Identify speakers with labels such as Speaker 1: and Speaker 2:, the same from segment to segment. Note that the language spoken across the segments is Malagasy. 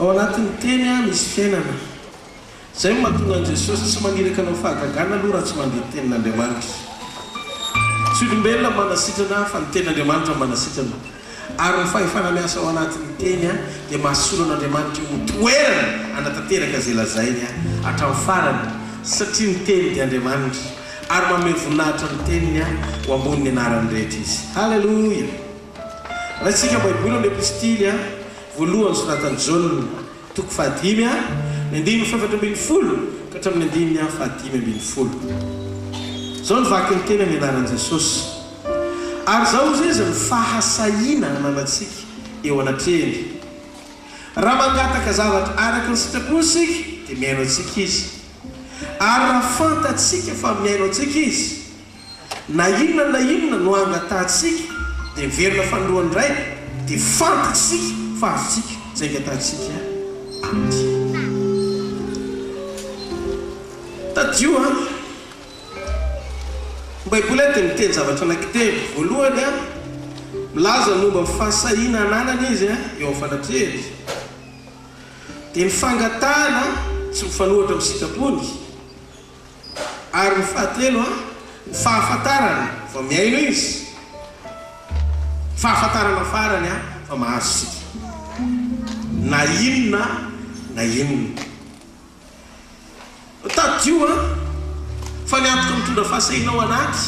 Speaker 1: ao anatin'ny teny a misy fiainana zay mahatonga an Jesosy tsy maniraka anao fahagagana aloha raha tsy mandeha tenin'Andriamanitra tsy olombelona manasitrana fa ny tenin'Andriamanitra manasitrana ary ny fahefana miasa ao anatin'ny teny a dia mahasolo an'Andriamanitra ho toerana anatanteraka zay lazainy a hatramin'ny farany satria ny teny dia Andriamanitra ary manome voninahitra ny teniny a ho ambony ny anarany rehetra izy. Halleluja. Raha tsika baiboly amin'ny epistily a voalohany soratany Jaune toko 5 a ny 7:40 ka hatramin'ny 5:10. Zao ny vaky ny teny amin'ny anaran'i Jesosy. Ary zao izy ny fahasahiana ananatsika eo anatreny. Raha mangataka zavatra araka ny sitrapony sika dia miaino antsika izy. Ary raha fantatsika fa miaino antsika izy na inona no angatantsika dia miverina fanoloany iray dia fantatsika fa azotsika zay angatantsika amity. Tadio baiboly dia miteny zavatra anankitelo. Voalohany a milaza momba ny fahasahiana ananana izy eo amin'ny fanatrehany dia ny fangatahana tsy mifanohitra amin'ny sitrapony. Ary ny fahatelo a ny fahafantarana fa miaino izy. Fahafantarana farany a fa mahazo sika na inona. Tadio fa ny antoka mitondra fahasahiana ao anaty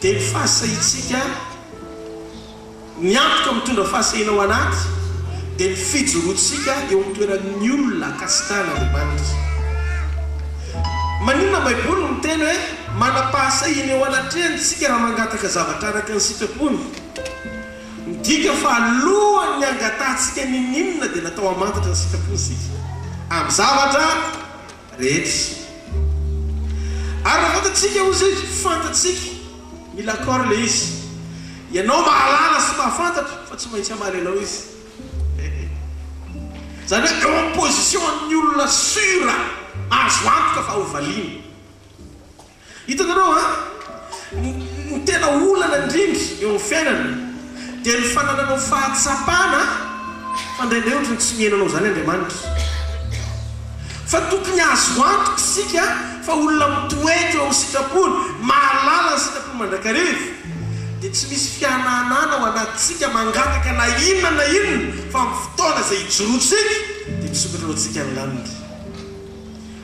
Speaker 1: dia ny fahasahitsika ny antoka mitondra fahasahiana ao anaty dia ny fijorotsika eo amin'ny toeran'ny olona akasitana Andriamanitra. Maninona baiboly miteny hoe manam-pahasahiana eo anatreny tsika raha mangataka zavatra araka ny sitrapony. Midika fa alohan'ny ny angatantsika ninona dia natao hamantatra ny sitrapony sika amin'ny zavatra rehetra. Ary raha fantatsika ozy izy fantatsika mila akor le izy. Ianao mahalala sy mahafantatra fa tsy maintsy hamaly anao izy. Zany hoe eo amin'ny position-ny olona sura azo antoka fa ho valiana. Hitanareo ny tena olana indrindra eo amin'ny fiainana dia ny fanananao fahatsapana fa indraindray ohatrany tsy miainanao zany Andriamanitra. Fa tokony azo antoka sika fa olona mitoetra eo amin'ny sitrapony mahalala ny sitrapony mandrakariva dia tsy misy fiananana ao anatsika mangataka na inona fa amin'ny fotoana zay hijorotsika dia misokatra ao antsika amin'anitra.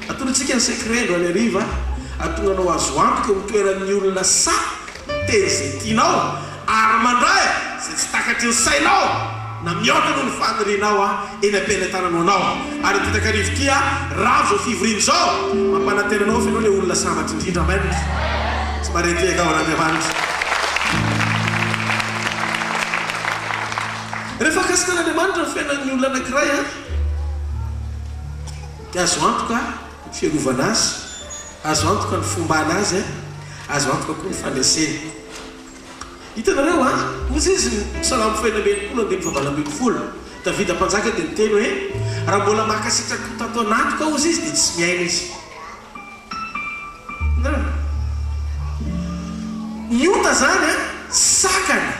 Speaker 1: Atonantsika ny sekretro any ariva atonganao azo antoka eo amin'ny toeran'ny olona sa teny zay tianao ary mandray zay tsy takatry ny sainao na mihoatra noho ny fanirianao eny am-piainantananao anao. Ary tetakarivo ty raha zao fivoriany zao mampanantenanao fa ianao le olona sambatra indrindra mainitra tsy mareteka ao an'Andriamanitra. Rehefa akasikan'Andriamanitra ny fiainan'ny olona anankiray dia azo antoka ny fiarovana azy, azo antoka ny fomba anazy, azo antoka koa ny fandreseny. Hitanareo ozy izy Salamo 1:20 Davida mpanjaka dia miteny hoe raha mbola makasitraka tato anatoka ozy izy dia tsy miaina izy. Ny ota zany sakana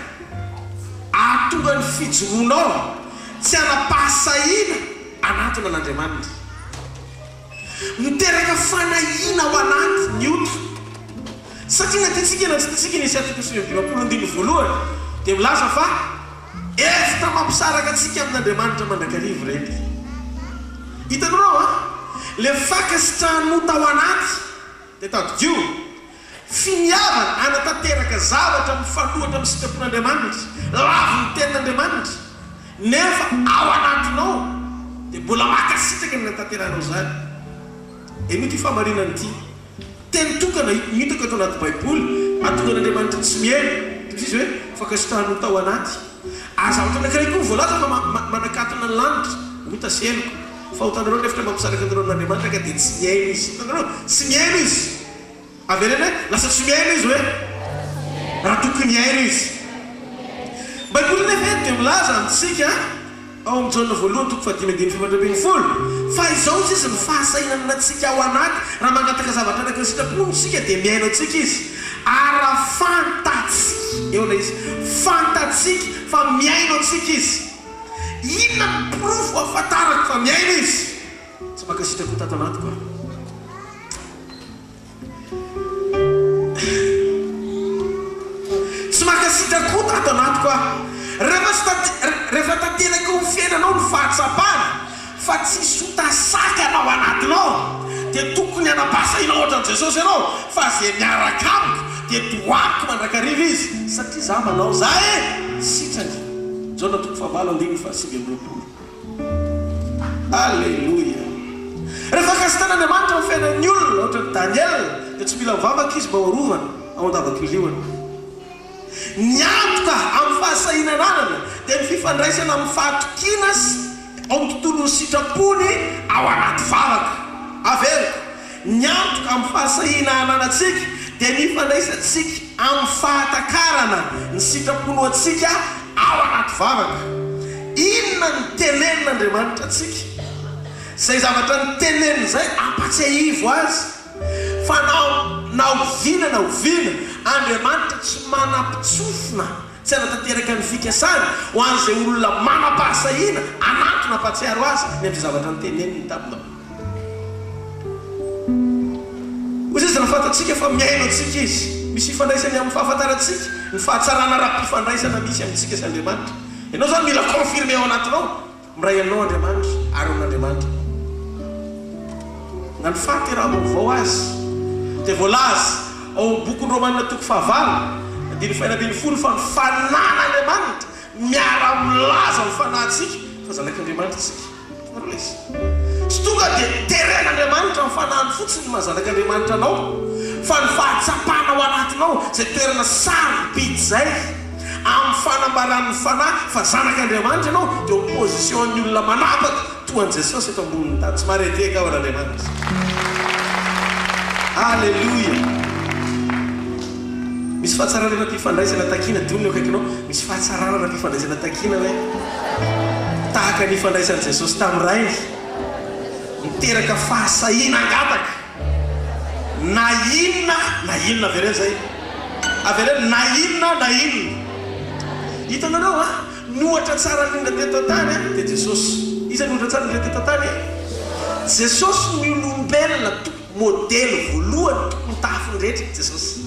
Speaker 1: ahatonga ny fijoroanao tsy anam-pahasahiana anatona an'Andriamanitra. Miteraka fanahina ao anaty ny ota. Satria natytsika natsitsika nisy atoko 7:20 dia milaza fa efitra mampisaraka atsika amin'Andriamanitra mandrakarivo rehetra. Hitanareo le fakasitrahan'ota ao anaty dia tadio finiavana anatanteraka zavatra mifanohatra amin'ny sitrapon'Andriamanitra lavo ny tenin'Andriamanitra nefa ao anatinao dia mbola makasitraka ny natanteranao zany. Eny ty famarinany ty teny tokana hitako ato anaty baiboly atonga n'Andriamanitra tsy miaino izy hoe fakasitrahan'ota ao anaty. Azavatra anankiray koa voalaza fa manakatona ny lanitra ota sy eloko fa hotanareo nefitra mampisaraka anareo n'Andriamanitra ka dia tsy miaino izy. Hitanareo tsy miaino izy averena hoe lasa tsy miaino izy hoe raha tokony miaino izy. Baiboly nefa dia milaza amintsika ao amin'ny Jaune voalohany toko 5:20 fa izao izy ny fahasahinana antsika ao anaty raha mangataka zavatra araka ny sitrapony sika dia miaino antsika izy. Ara fantatsika eo na izy fantatsika fa miaino antsika izy inona ny profo ahafantarako fa miaina izy tsy makasitrako tato anaty koa tsy makasitrako tato anaty koa rehefa tanteraka ho fiainanao ny fahatsapana fa tsy sotasaka anao anatinao dia tokony anabasaina ohatran' Jesosy ianao fa zay miaraka amiko dia doako mandrakariva izy satria za manao za sitrany Jona 7:5. Alleluia. Rehefa kasitan'Andriamanitra ny fiainan'ny olona ohatra ny Daniel dia tsy mila mivavaka izy mba hoarovana ao an-davaka iliona. Niantoka amin'ny fahasahinanana dia ny fifandraisana amin'ny fahatokiana ao amin'ny tontolo ny sitrapony ao anaty vavaka averiko. Niantoka amin'ny fahasahinananantsika dia ny fandraisantsika amin'ny fahatakarana ny sitrapony ho antsika ao anaty vavaka. Inona ny tenen'Andriamanitra antsika? Zay zavatra ny teneniny zay ampatsiahivo azy fa na oviana Andriamanitra tsy manam-pitsofina tsy anatanteraka ny fikasany ho an'izay olona manam-pahasahina anatona ampatsiaro azy ny amin'ny zavatra ny teneniny taminao. Ozy izy nafantatsika fa miaino antsika izy misy ifandraisany amin'ny fahafantarantsika ny fahatsarana ra-pifandraisana misy amintsika sy Andriamanitra. Ianao zany mila confirme ao anatinao miray aminao Andriamanitra ary amin'Andriamanitra. Na ny fahateravam-baovao azy dia voalaza ao bokin'ny Romanina 9:9 fa ny fanan'Andriamanitra miara-milaza ny fanahintsika fa zanak'Andriamanitra isika. Sy tonga dia teren'Andriamanitra ny fanahiny fotsiny mahazanak'Andriamanitra anao fa ny fahatsapana ao anatinao zay toerana sarobidy zay amin'ny fanambaran'ny fanahy fa zanak'Andriamanitra ianao dia opposition-ny olona manapaka toa an' Jesosy eto ambonin'ny tany tsy mareteka ao an'Andriamanitra. Alleluia. Misy fahatsarana ra-pifandraisana takiana diony eo akaikinao misy fahatsarana ra-pifandraisana takiana hoe tahaka ny ifandraisan'i Jesosy tamin'iray miteraka fahasahina angataka na inona avereny zay avereny na inona hitanareo ny ohatra tsara indrindra teto an-tany dia Jesosy. Iza ny ohatra tsara indrindra teto an-tany? Jesosy ny olombelona modely voalohany ny tafiny rehetra Jesosy.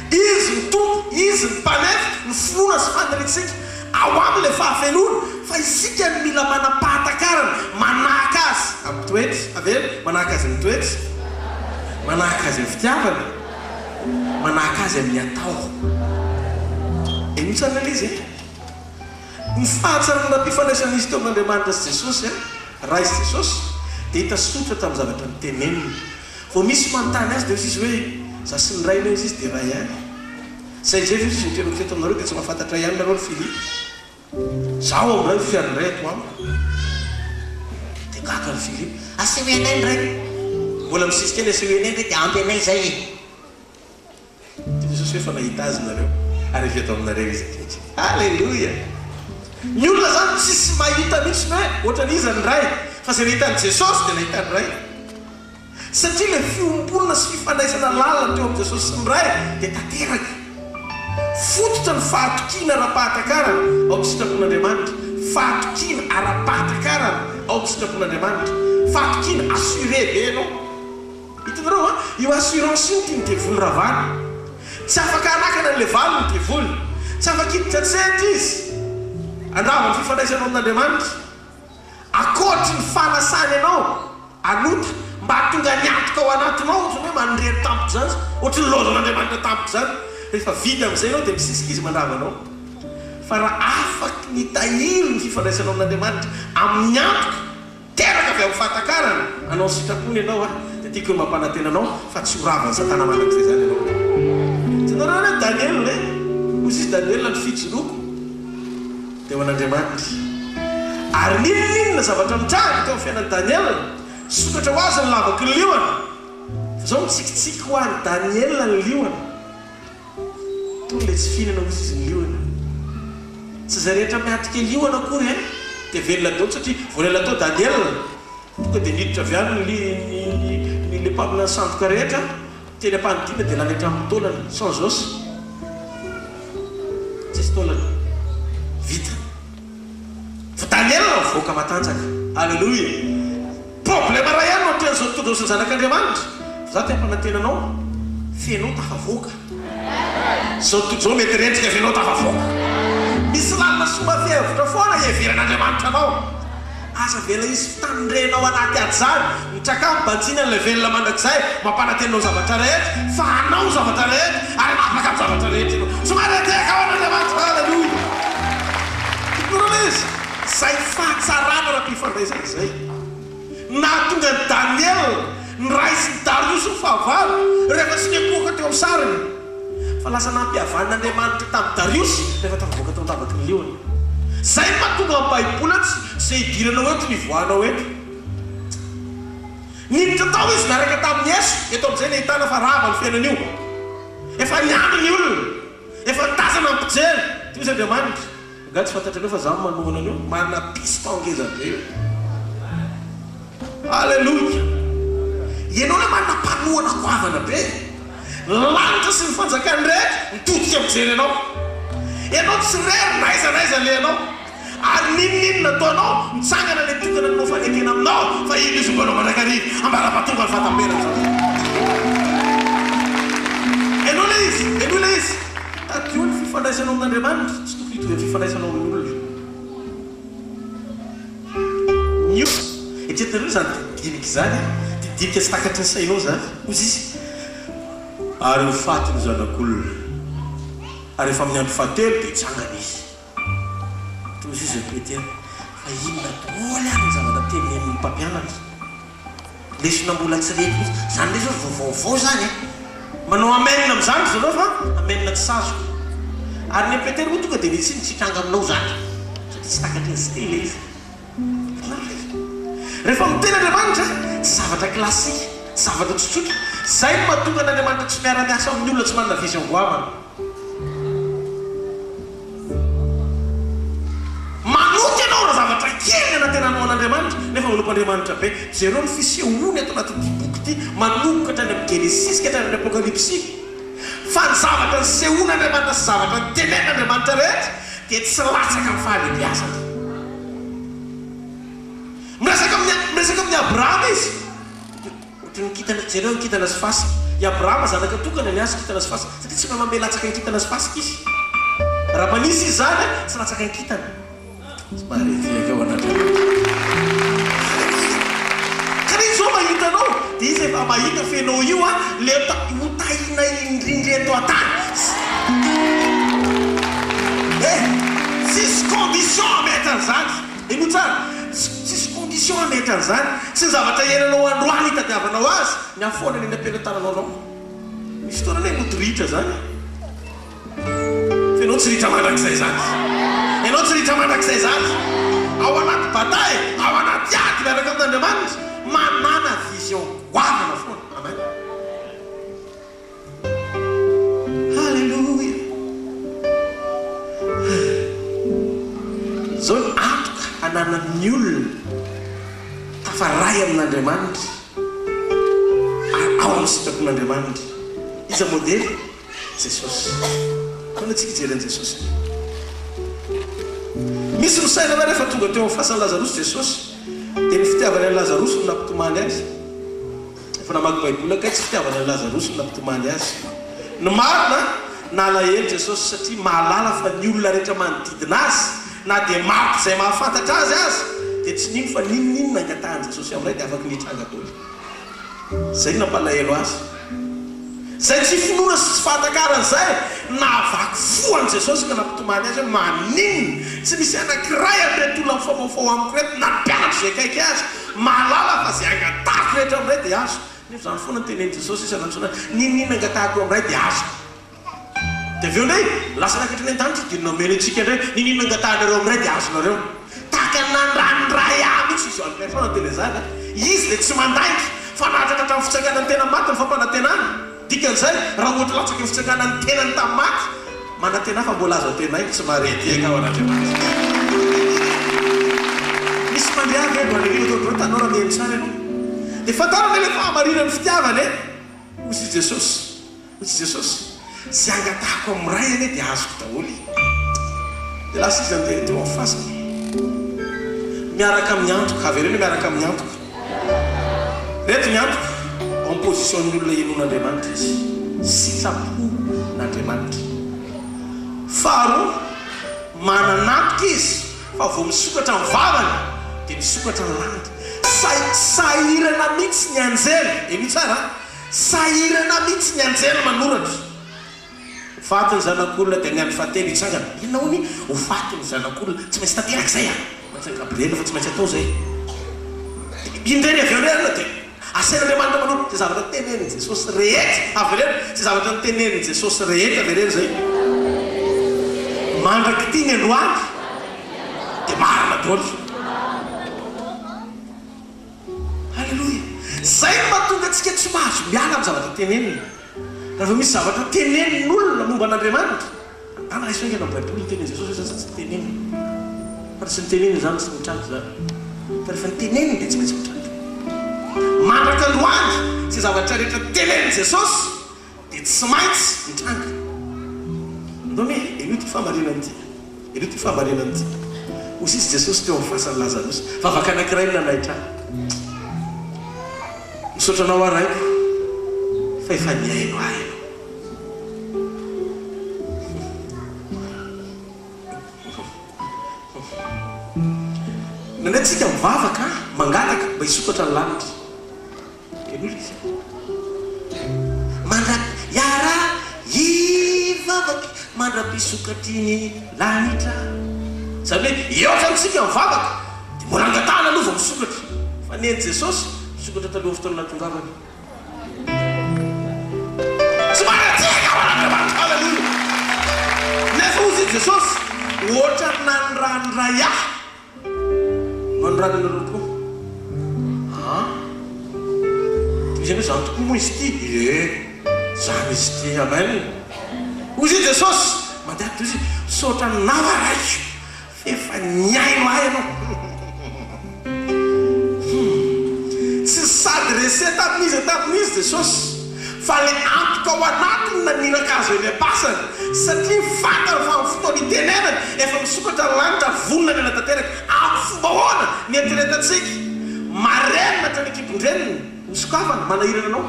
Speaker 1: Izy ny tompo, izy ny mpanefy, ny finoana sy faniritsika ao amin'ilay fahafenoana fa isika ny mila manam-pahatakarana manahaka azy amin'ny toetra averiny manahaka azy amin'ny toetra manahaka azy amin'ny fitiavana manahaka azy amin'ny atao. Misy analizy ny fahatsarana ra-pifandraisan'izy teo amin'Andriamanitra sy Jesosy raha izy Jesosy dia hita sotra tamin'ny zavatra ny teneniny. Vao misy manontany azy dia izy hoe za sy ny ray izy dia ray ihany. Zay indray izy niteniko teto aminareo dia tsy mahafantatra ihany nareo ny Filipo. Zaho amin'ray fiarin'ray ato amiko dia gaka ny Filipo aseho anay ndray mbola misisika ny aseho anay ndray dia ampy anay zay dia Jesosy hoe fa nahita azy nareo ary eto aminareo izy akehitriny. Alleluia. Ny olona zany tsisy mahita mihitsy hoe ohatran'izy ny ray fa zay nahitan'i Jesosy dia nahitany ray satria ilay fiombolona sy fifandraisana lalina teo amin'ny Jesosy sy ny ray dia tanteraka fototra ny fahatokiana ara-pahatakarana ao amin'ny sitrapon'Andriamanitra. Fahatokiana ara-pahatakarana ao amin'ny sitrapon'Andriamanitra. Fahatokiana assuré be ianao. Hitanareo io assurance io tia ny devoly ravana. Tsy afaka anakana an'ilay valo ny devoly. Tsy afaka hiditra tsety izy. Andrava ny fifandraisana amin'Andriamanitra. Akoatry ny fanasany ianao anota mba tonga niantoka ao anatinao ohatry hoe manrery tampoka zany ohatry ny lozan'Andriamanitra tampoka zany. Rehefa vita amin'izay ianao dia misisika izy mandravanao. Fa raha afaky ny tahiro ny fifandraisana amin'Andriamanitra amin'ny antoka teraka avy amin'ny fahatakarana anao sitrapony ianao dia tiako hoe mampanantena anao fa tsy horavan'ny satana manak'izay zany ianao. Tanareo hoe Daniel hoe ozy izy Daniel ny fijoroako dia ho an'Andriamanitra. Ary ninona zavatra mitranga teo amin'ny fiainan'i Daniel sokatra ho azy ny lavaky ny liona. Fa zao mitsikitsiky ho an'i Daniel ny liona toy ilay tsy fihinana ozy izy ny liona. Tsy zay rehetra miatika liona akory dia velona daholo satria voalela tao Daniel tonga dia niditra avy any ny mpamina ny sandoka rehetra teny ampanidina dia naletra amin'ny taolana sans os tsisy taolana vita fa Daniel voaka matanjaka. Alleluia. Problema raha ihany no tian'izao tontolo sy ny zanak'Andriamanitra. Za ty ampanantenanao fenao tafavoaka. Zao tontolo mety rentsika fenao tafavoaka. Misy lalina somafy hevitra foana heveran'Andriamanitra anao. Asa vela izy fitandrenao anaty ajany mitraka mibantsina an'ilay velona mandrakizay mampanantenanao zavatra rehetra fa anao zavatra rehetra ary napaka amin'ny zavatra rehetra ianao. Somary ateka ao an'Andriamanitra. Alleluia. Ikorana izy zay fahatsarana raha-pifandraisana izay na tonga ny Daniel ny raisy ny Darius ny fahavalo rehefa tsy niakoaka teo amin'ny sariny fa lasa nampihavan'Andriamanitra tamin'ny Darius rehefa tavoaka tao an-davaky ny liony. Zay mahatonga amin'ny baibola zay idiranao eto nivoanao eto. Niditra tao izy naraka tamin'ny Yesu eto amin'izay nahitana fa rava ny fiainan'io. Efa niany ny olona, efa nitazana ny mpijery. Ty izy Andriamanitra nga tsy fantatranao fa zaho manohana an'io manana piston ngeza be. Alleluia. Ianao na manana mpanohana goavana be. Lanitra sy ny fanjakany rehetra mitodika mijery anao. Ianao tsy rery naiza lenao. Ary ninninona ataonao mitsangana ilay tokana anao fanekena aminao fa ino izy mbanao manakarivo ambara-patonga ny fatamberana zao. Ianao le izy tadio ny fifandraisanao amin'Andriamanitra tsy tokony hitovy amin'ny fifandraisanao amin'olona. Nio etretan'ireo zany didinika izany didika tsy takatry ny sainao zany ozy izy ary ho faty ny zanak'olona ary efa amin'ny andro fahatelo dia hitsangana izy. Toy izy Petera fa inona daholo any ny zavatra teny amin'ny mpampianatra lesona mbola tsy rehetra izy zany le zao vaovao zany manao amenina amin'izany zanao fa amenina tsy sazoko ary ny Petera moa tonga dia nisy nitsitranga aminao zany satria tsy takatry ny stele izy. Rehefa miteny Andriamanitra tsy zavatra klasika tsy zavatra tsotsotra zay no mahatonga n'Andriamanitra tsy miara-miasa amin'ny olona tsy manana vision goavana. Manoty ianao raha zavatra kely anatenanao an'Andriamanitra nefa olom-Andriamanitra be. Jereo ny fisehoany ato anatin'ity boky ity manomboka hatrany amin'ny Genesis ka hatrany amin'ny Apokalypsy. Fa ny zavatra ny sehoan'Andriamanitra sy zavatra ny tenen'Andriamanitra rehetra dia tsy latsaka amin'ny fahalebiazana. Miresaka amin'ny Abrahama izy jereo ny kitana sy fasika. I Abrahama zanaka tokana ny azy kitana sy fasika satria tsy mamame latsaka ny kitana sy fasika izy. Raha manisy izy zany tsy latsaka ny kitana. Tsy maharetyaka ao an'Andriamanitra. Karaha izao mahitanao dia izy efa mahita fenao io le hotahina indrindreto atany. Tsisy condition amety an'izany. Ino tsara? Tsisy condition amety an'izany. Tsy ny zavatra henanao androany hitadiavanao azy ny afoana ny ampelantananao anao. Misy fotoana hoe motoritra zany. Fenao tsy ritra mandrakizay zany. Ianao tsy ritra mandrakizay zany. Ao anaty bataille, ao anaty ady miaraka amin'Andriamanitra manana vision goavana foana. Amen. Halleluia. Zao antoka ananan'ny olona tafaray amin'Andriamanitra ao amin'ny sitrapon'Andriamanitra. Iza modely? Jesosy. Manantsika ijeren'i Jesosy. Misy ny saina rehefa tonga teo amin'ny fasan'i Lazarosy Jesosy dia ny fitiavany an'i Lazarosy no nampitomany azy. Efa namaky baibola kay tsy fitiavany an'i Lazarosy no nampitomany azy. Ny marina nalahelo Jesosy satria mahalala fa ny olona rehetra manodidina azy na dia marika izay mahafantatra azy dia tsy nino fa ninninona angatahan'i Jesosy amin'izay dia afaka nitranga daholo. Zay nampalahelo azy. Zay tsy finoana sy tsy fahantakaran'izay nahavaky foan'i Jesosy ka nampitomany azy hoe maninona tsy misy anankiray amin'irety olona mifamaofao amiko reto na mpianatra izay kaiky azy mahalala fa izay angatahako rehetra amin'izay dia azo. Nefa izany foana ny tenen'i Jesosy izy anantsona ninninona angatahako amin'izay dia azo. Dia aveo ndray lasa nakatra ny an-danitra dia nomena antsika indray ninninona angatahana ireo amin'izay dia azonareo. Tahaka nandranindray mihitsy izy alokay foana tena izany. Izy dia tsy mandainky fa nahatratra amin'ny fitsangana ny tena maty ny fampanantenana. Dikan'izay raha ohatra latsaka ny fitsangana ny tenany tamin'ny maty manantena fa mbola azo tena iny tsy marety eka ao an'Andriamanitra. Misy mandeha elo alelio tanao raha miheno tsara ianao. Dia fantarana ilay fahamarina ny fitiavany hozy Jesosy. Hozy Jesosy sy angatahako amin'ny ray ane dia azoko daholo. Dia lasa izy andeha teo amin'ny fasana. miaraka amin'ny antoka avereny miaraka amin'ny antoka reto ny antoka en position ny olona henon'Andriamanitra izy sitrapon'Andriamanitra faharoa mananatoka izy fa vao misokatra ny vavany dia misokatra ny landy sahirana mihitsy ny anjely eny tsara sahirana mihitsy ny anjely manoratra fatiny zanak'olona dia niandro fahatelo itsangana inona hony ho fatiny zanak'olona tsy maintsy tanteraka zay Gabriel fa tsy maintsy atao zay indreny avy eo rerina dia asain'Andriamanitra manolo zay zavatra teneniny Jesosy rehetra avy reny zay zavatra niteneniny Jesosy rehetra avy reny zay mandraky ty ny androany dia marina daholo halleloia zay no mahatonga antsika tsy mahazo miala amin'ny zavatra teneniny raha misy zavatra tenenin'olona momba an'Andriamanitra ana isongana amin'ny baiboly teneny Jesosy tsy teneniny fa tsy niteneniny zany tsy mitranga zany fa rehefa niteneniny dia tsy maintsy mitranga mandraka androany zay zavatra rehetra teneniny Jesosy dia tsy maintsy mitranga ndome elo ty famarinan'ity elo ty famarinan'ity osy izy Jesosy teo amin'ny fasan'ny Lazarosy fa vaka anankiray ny nanaitra misotranao araiko fa efa niaino aino nanetsika mivavaka mangataka mba hisokatra ny lanitra kenolo izy yara ivavaky mandra-pisokatriny lanitra zany hoe eotra ntsika mivavaka dia mbola angatahana aloha vao misokatra fa neny Jesosy misokatra taloha fotoana natongavany tsy manatsika hoan'Andriamanitra halleluia nefa ozy Jesosy ohatra nanranoray ahy manranonareo tokoa izy hoe zany tokoa moa izy ty zany izy ty amen ozy Jesosy mandeha to izy sotra nawa raiky fefa niaino aino tsy sady resety tamin'izy Jesosy fa le antoka ao anatiny naninakazo eny apasany satria fantany fa amin'ny fotoana itenenany efa misokatra ny lanitra vonona ny anatanteraka amin'ny fomba hoana ny eritreretantsika marenina tra ny ekipondreniny misokafana manahirana anao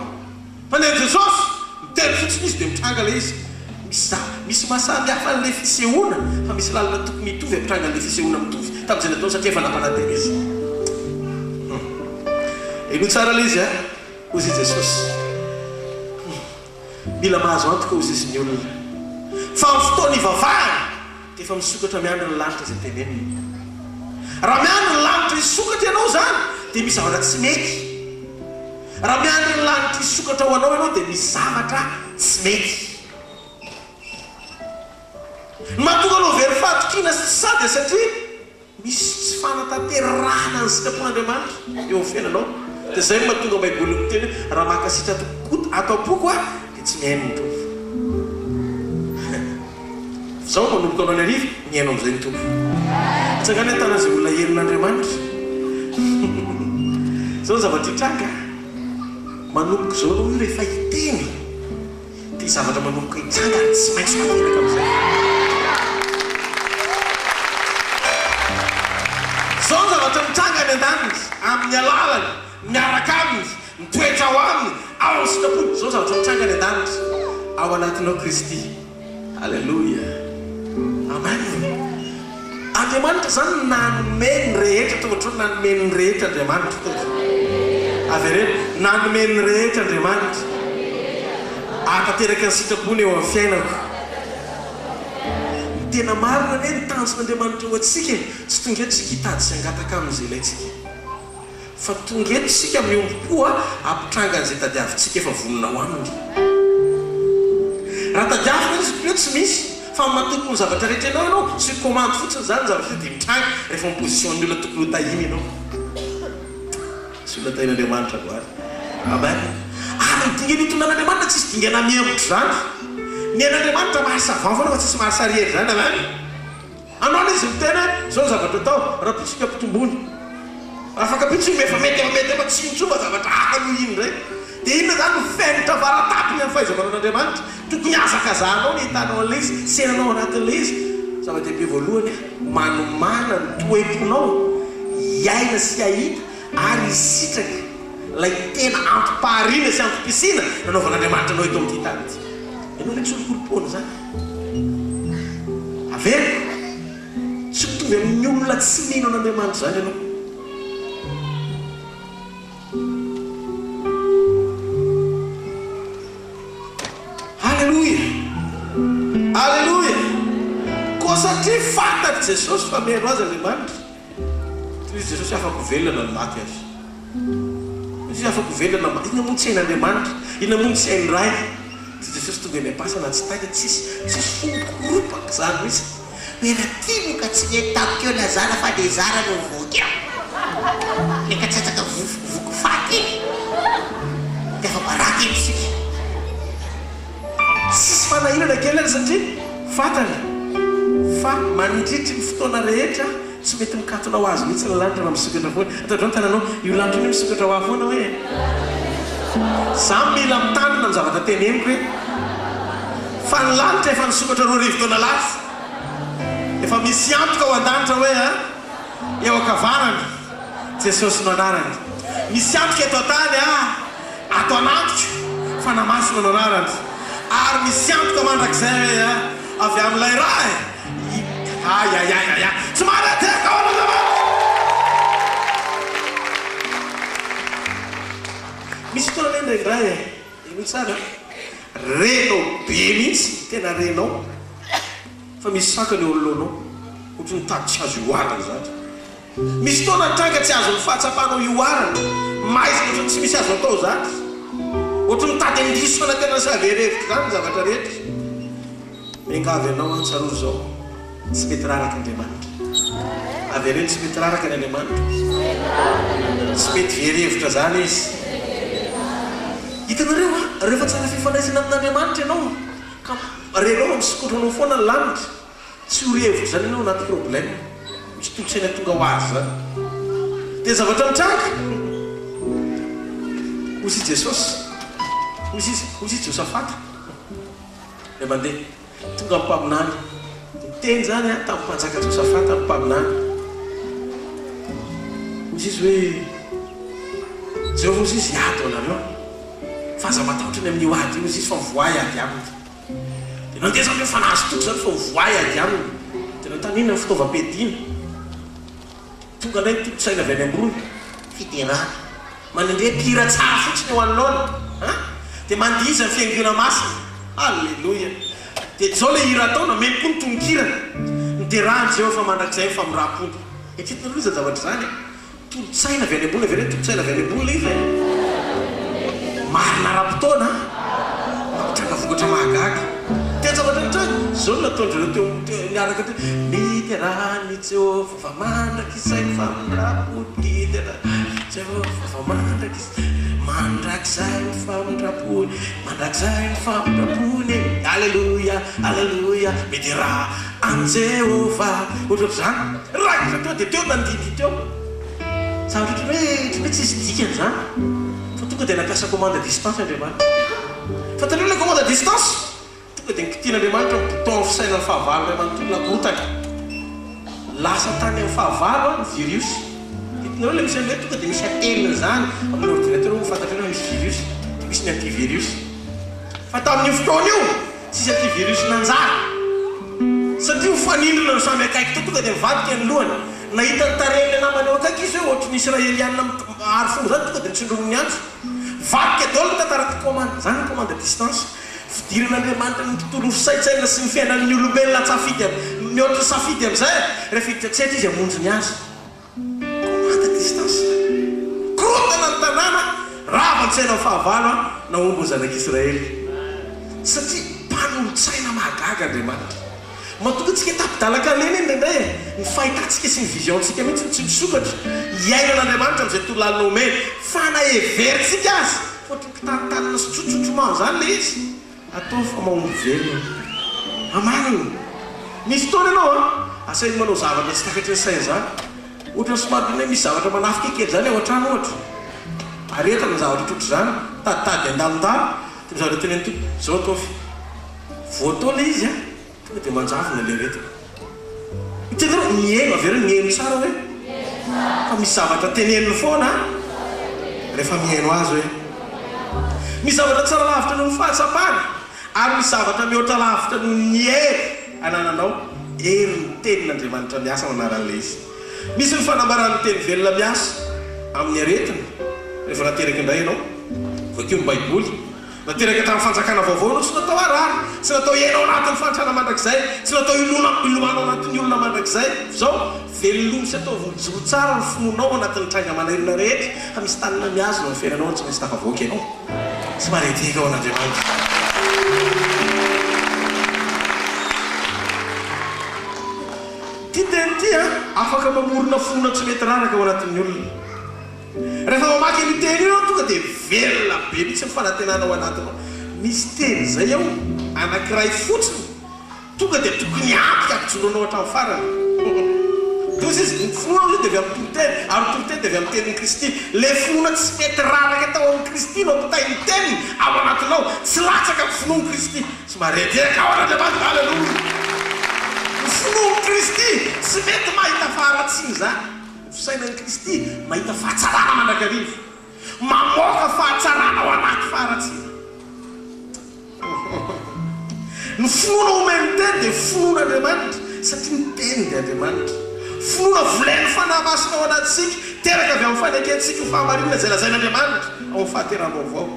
Speaker 1: fa ny Jesosy miteny fotsiny izy dia mitranga le izy misy mahasamby hafa n'le fisehoana fa misy lalina tokony mitovy mitranga n'le fisehoana mitovy tamin'izay natao satria efa nampanantena izy eno tsara le izy ozy Jesosy mila mahazo antoka ozy izy ny olona fa amin'ny fotoana ivavahana dia efa misokatra miandro ny lanitra zay teneniny raha miandro ny lanitra isokatra ianao zany dia misy zavatra tsy mety raha miandro ny lanitra isokatra ho anao ianao dia misy zavatra tsy mety mahatonga anao very fahatokina sady satria misy tsy fanatanterahana ny sitrapon'Andriamanitra eo amin'ny fiainanao dia zay mahatonga baiboly miteny raha makasitra tokoa atao-poko dia tsy mihaino ny tompo zao manomboka anao ny arivo mihaino amin'izay ny tompo tsangany tana zay olona henon'Andriamanitra zao ny zavatra hitranga manomboka zao aloha io rehefa hiteny dia zavatra manomboka hitranga tsy maintsy materaka amin'izay zao ny zavatra mitranga any an-daniny amin'ny alalany miaraka aminy mitoetra ao aminy ao amin'ny sitrapony zao zavatra mitranga any an-danitra ao anatinao Kristy halleluia amen Andriamanitra zany nanome ny rehetra tonga ohatrany nanome ny rehetra Andriamanitra avereny nanome ny rehetra Andriamanitra ahatanteraka ny sitrapony eo amin'ny fiainako tena marina hoe ny tanjon'Andriamanitra eo atsika tsy tonga eto tsika hitady sy angataka amin'izay ilayntsika fa tonga eto sika miombokoa ampitranga an'izay tadiavintsika efa vonona ho aminy raha tadiavina izy eo tsy misy fa matokony zavatra rehetra ianao ianao sy commande fotsiny zany zavatra dia mitranga rehefa miposition ny olona tokony ho tahiny ianao sy olona tahin'Andriamanitra goary amen ary midinga nitonan'Andriamanitra tsy isy dingana miembotro zany ny an'Andriamanitra mahasavany foana fa tsisy mahasariery zany amen anao le izy mitena zao zavatra atao raha pitsika mpitombony afaka pitsy mefa mety efa tsy intsova zavatra hafa no iny ndray dia inona zany no fenitra varatapiny amin'ny fahaiza-manan'Andriamanitra tokony azakazanao ny hitanao an'le izy senanao anatin'le izy zava-dehibe voalohany manomana ny toeponao iaina sy ahita ary isitraka lay tena ampipahariana sy ampipisina nanaovan'Andriamanitra anao eto amin'ity tany ity. Ianao le tsy olo-kolopona zany. Avero tsy mitovy amin'ny olona tsy mino an'Andriamanitra zany ianao. Halleluja, halleluja. Koa satria fantatry Jesosy fa mero azy Andriamanitra. Izy Jesosy afaka velona ny maty azy. Izy afaka velona maty. Ina moa tsy hain'Andriamanitra, ina moa tsy hain'ny ray. Tsy Jesosy tonga ny apasana tsy taika tsisy fonkoropaka zany mihitsy.
Speaker 2: Mena timo ka tsy mety tamikeo Lazara fa le Zara no voky ao. Leka tsatsaka voko faty iny. Defa baraky iny sika.
Speaker 1: Sisy fanahirana kely ary satria fatany fa mandritry ny fotoana rehetra tsy mety mikatona ho azy mihitsy ny lanitra raha misokatra foana. Ataotra ny tananao io lanitra io misokatra ho azy foana hoe zaho mila mitandrina amin'ny zavatra teneniko hoe fa ny lanitra efa nisokatra 2 arivo taona lasa. Efa misy antoka ao an-danitra hoe eo akavanany Jesosy no anarany. Misy antoka eto tany ato anatiko fa namasina no anarany. Ary misy antoka mandrakizay hoe avy amin'ilay raha tsy manateka ao Andriamanitra. Misy fotoana le ndraindray ino tsara renao be mihitsy tena renao fa misy sakany ololanao ohatra ny tady tsy azo ioarana zany. Misy fotoana tranga tsy azo mifahatsapanao ioarana maizina ohatra tsy misy azo atao zany. Ohatra mitady amin'ny diso fanantena sy averevitra zany ny zavatra rehetra. Mengavy ianao antsarory zao tsy mety raraka Andriamanitra. Avereny tsy mety raraka ny Andriamanitra. Tsy mety verevitra zany izy. Hitanareo rehefa tsara fifanaisana amin'Andriamanitra ianao ka renao misokotranao foana ny lanitra tsy ho revitra zany ianao anaty problème. Misy tolosaina tonga ho azy zany. Dia zavatra mitranga hozy Jesosy hozy Josafata le mandeha tonga ampaminany teny zany tamin'ny mpanjaka Josafata ampaminany hozy izy hoe Jehovah hozy izy ady anareo fa aza matahotra ny amin'io ady hozy izy fa mivoay ady aminy. Dia nandeha zany hoe fa nahazo toko zany fa mivoay ady aminy. Dia nanontany ny fitaovam-piadiana tonga indray tokotsaina avy any ambony
Speaker 2: fiderana
Speaker 1: manindre mpihira tsara fotsiny eo anoloana dia mandiza ny fiangona masina. Alleluja. Dia zao le hira ataona meny koa ny tononkirana niterahany Jehovah mandrakizay fa mirapony. Etritinareo izy zavatra zany tolotsaina avy any ambony avy reny tolotsaina avy any ambony le izy marina ra-potoana mapitranga vokatra mahagaga. Tena zavatra nitranga zao no nataon'ireo teo niaraka teo niterahany Jehovah fa mandrakisainy fa mirapony Jehovah fa mandrakizay fa mirapony mandrakizay fa mirapony. Alleluja, alleluja. Mety raha an Jehovah ohatratra zany raha iza teo dia teo nandindy teo zavatra hoe tsisy dikany zany fa tonga dia nampiasa commande à distance Andriamanitra. Fa taneo le commande à distance tonga dia nikitian'Andriamanitra ny bouton fisaina ny fahavalo Andriamanitra nakorotana lasa tany amin'ny fahavalo ny virus. Itanareo le misy an'ilay tonga dia misy atelina zany amin'ny ordinateur mifantatrana misy virus misy ny antivirus. Fa tamin'io fotoana io tsisy antivirus nanjara satria hofanindrina no samy akaiky teo tonga dia mivadika ny lohany. Nahita ny tarehin'ny namany eo akaiky izy hoe ohatry ny Israelianina ary fomba zany tonga dia nitsindromony antsy vadika daholo tantaraka commande zany commande à distance. Fidiran'Andriamanitra ny tontolo fisaitsaina sy ny fiainan'ny olombelona tsafidy mihoatra safidy amin'izay rehefa hitratsetra izy hamonjy ny azy. Commande à distance korotana ny tanàna rava ny-tsaina ny fahavalo naombo ny zanak'Israely satria mpanolontsaina mahagaga Andriamanitra. Matonga tsika tapidalaka lena indraindray ny fahitantsika sy ny visiontsika mihitsy tsy misokatra iainan'Andriamanitra amin'izay tolalina omeny fa naheveritsika azy ohatry kitanitanina sy tsotsotromao zany le izy atao fa mahomby velona amanina. Misy fotoana ianao asainy manao zavatra tsy takatry ny saina zany ohatra ny somary hoe misy zavatra manafika kely zany ao an-trano ohatra aretana ny zavatra trotro zany taditady andalondalo dia zavatra teneny to zao atao voatao le izy tonga dia manjavona le retina. Itenareo mihaino avereo mihaino tsara hoe fa misy zavatra teneniny foana rehefa mihaino azy hoe misy zavatra tsara lavitra noho ny fahatsapana ary misy zavatra mihoatra lavitra noho ny hery anananao hery ny tenin'Andriamanitra miasa manaran'le izy. Misy ny fanambaran'ny teny velona miasa amin'ny aretina rehefa nateraka indray ianao vakeo ny baiboly nateraka tamin'ny fanjakana vaovao ianao tsy natao arary tsy natao ianao anatin'ny fantrana mandrakizay tsy natao ilomanao anatin'ny olona mandrakizay zao velolomo sy atao vojoro tsara ny fononao anatin'ny tranga manarina rehetra fa misy tanina miazo no ny fiainanao tsy maintsy tafavoaka ianao tsy mareteka ao an'Andriamanitra. Ty teny ty afaka mamorona fonona tsy mety raraka ao anatin'ny olona. Rehefa mamaky ny teny io tonga dia velona be mitsy ny fanantenana ao anatinao. Misy teny zay ao anankiray fotsiny tonga dia tokony ampy ampijoroanao hatramin'ny farany. Toy izy ny fonona io dia avy amin'ny toronteny ary toronteny dia avy amin'ny tenin'i Kristy. Le fonona tsy mety raraka tao amin'ny Kristy no ampitainy teniny ao anatinao tsy latsaka amin'ny finoan'i Kristy. Tsy maredeka ao an'Andriamanitra. Haleloia. Ny finoan'i Kristy tsy mety mahita faharatsiny zany. Fisainan'i Kristy mahita fahatsarana mandrakarivo mamoaka fahatsarana ao anaty faharatsina. Ny finoana omeny teny dia finoan'Andriamanitra satria ny teny dia Andriamanitra. Finoana voleny fanahy masina ao anatsika teraka avy amin'ny fanekentsika ny fahamarinana izay lazain'Andriamanitra ao amin'ny fahateram-baovao.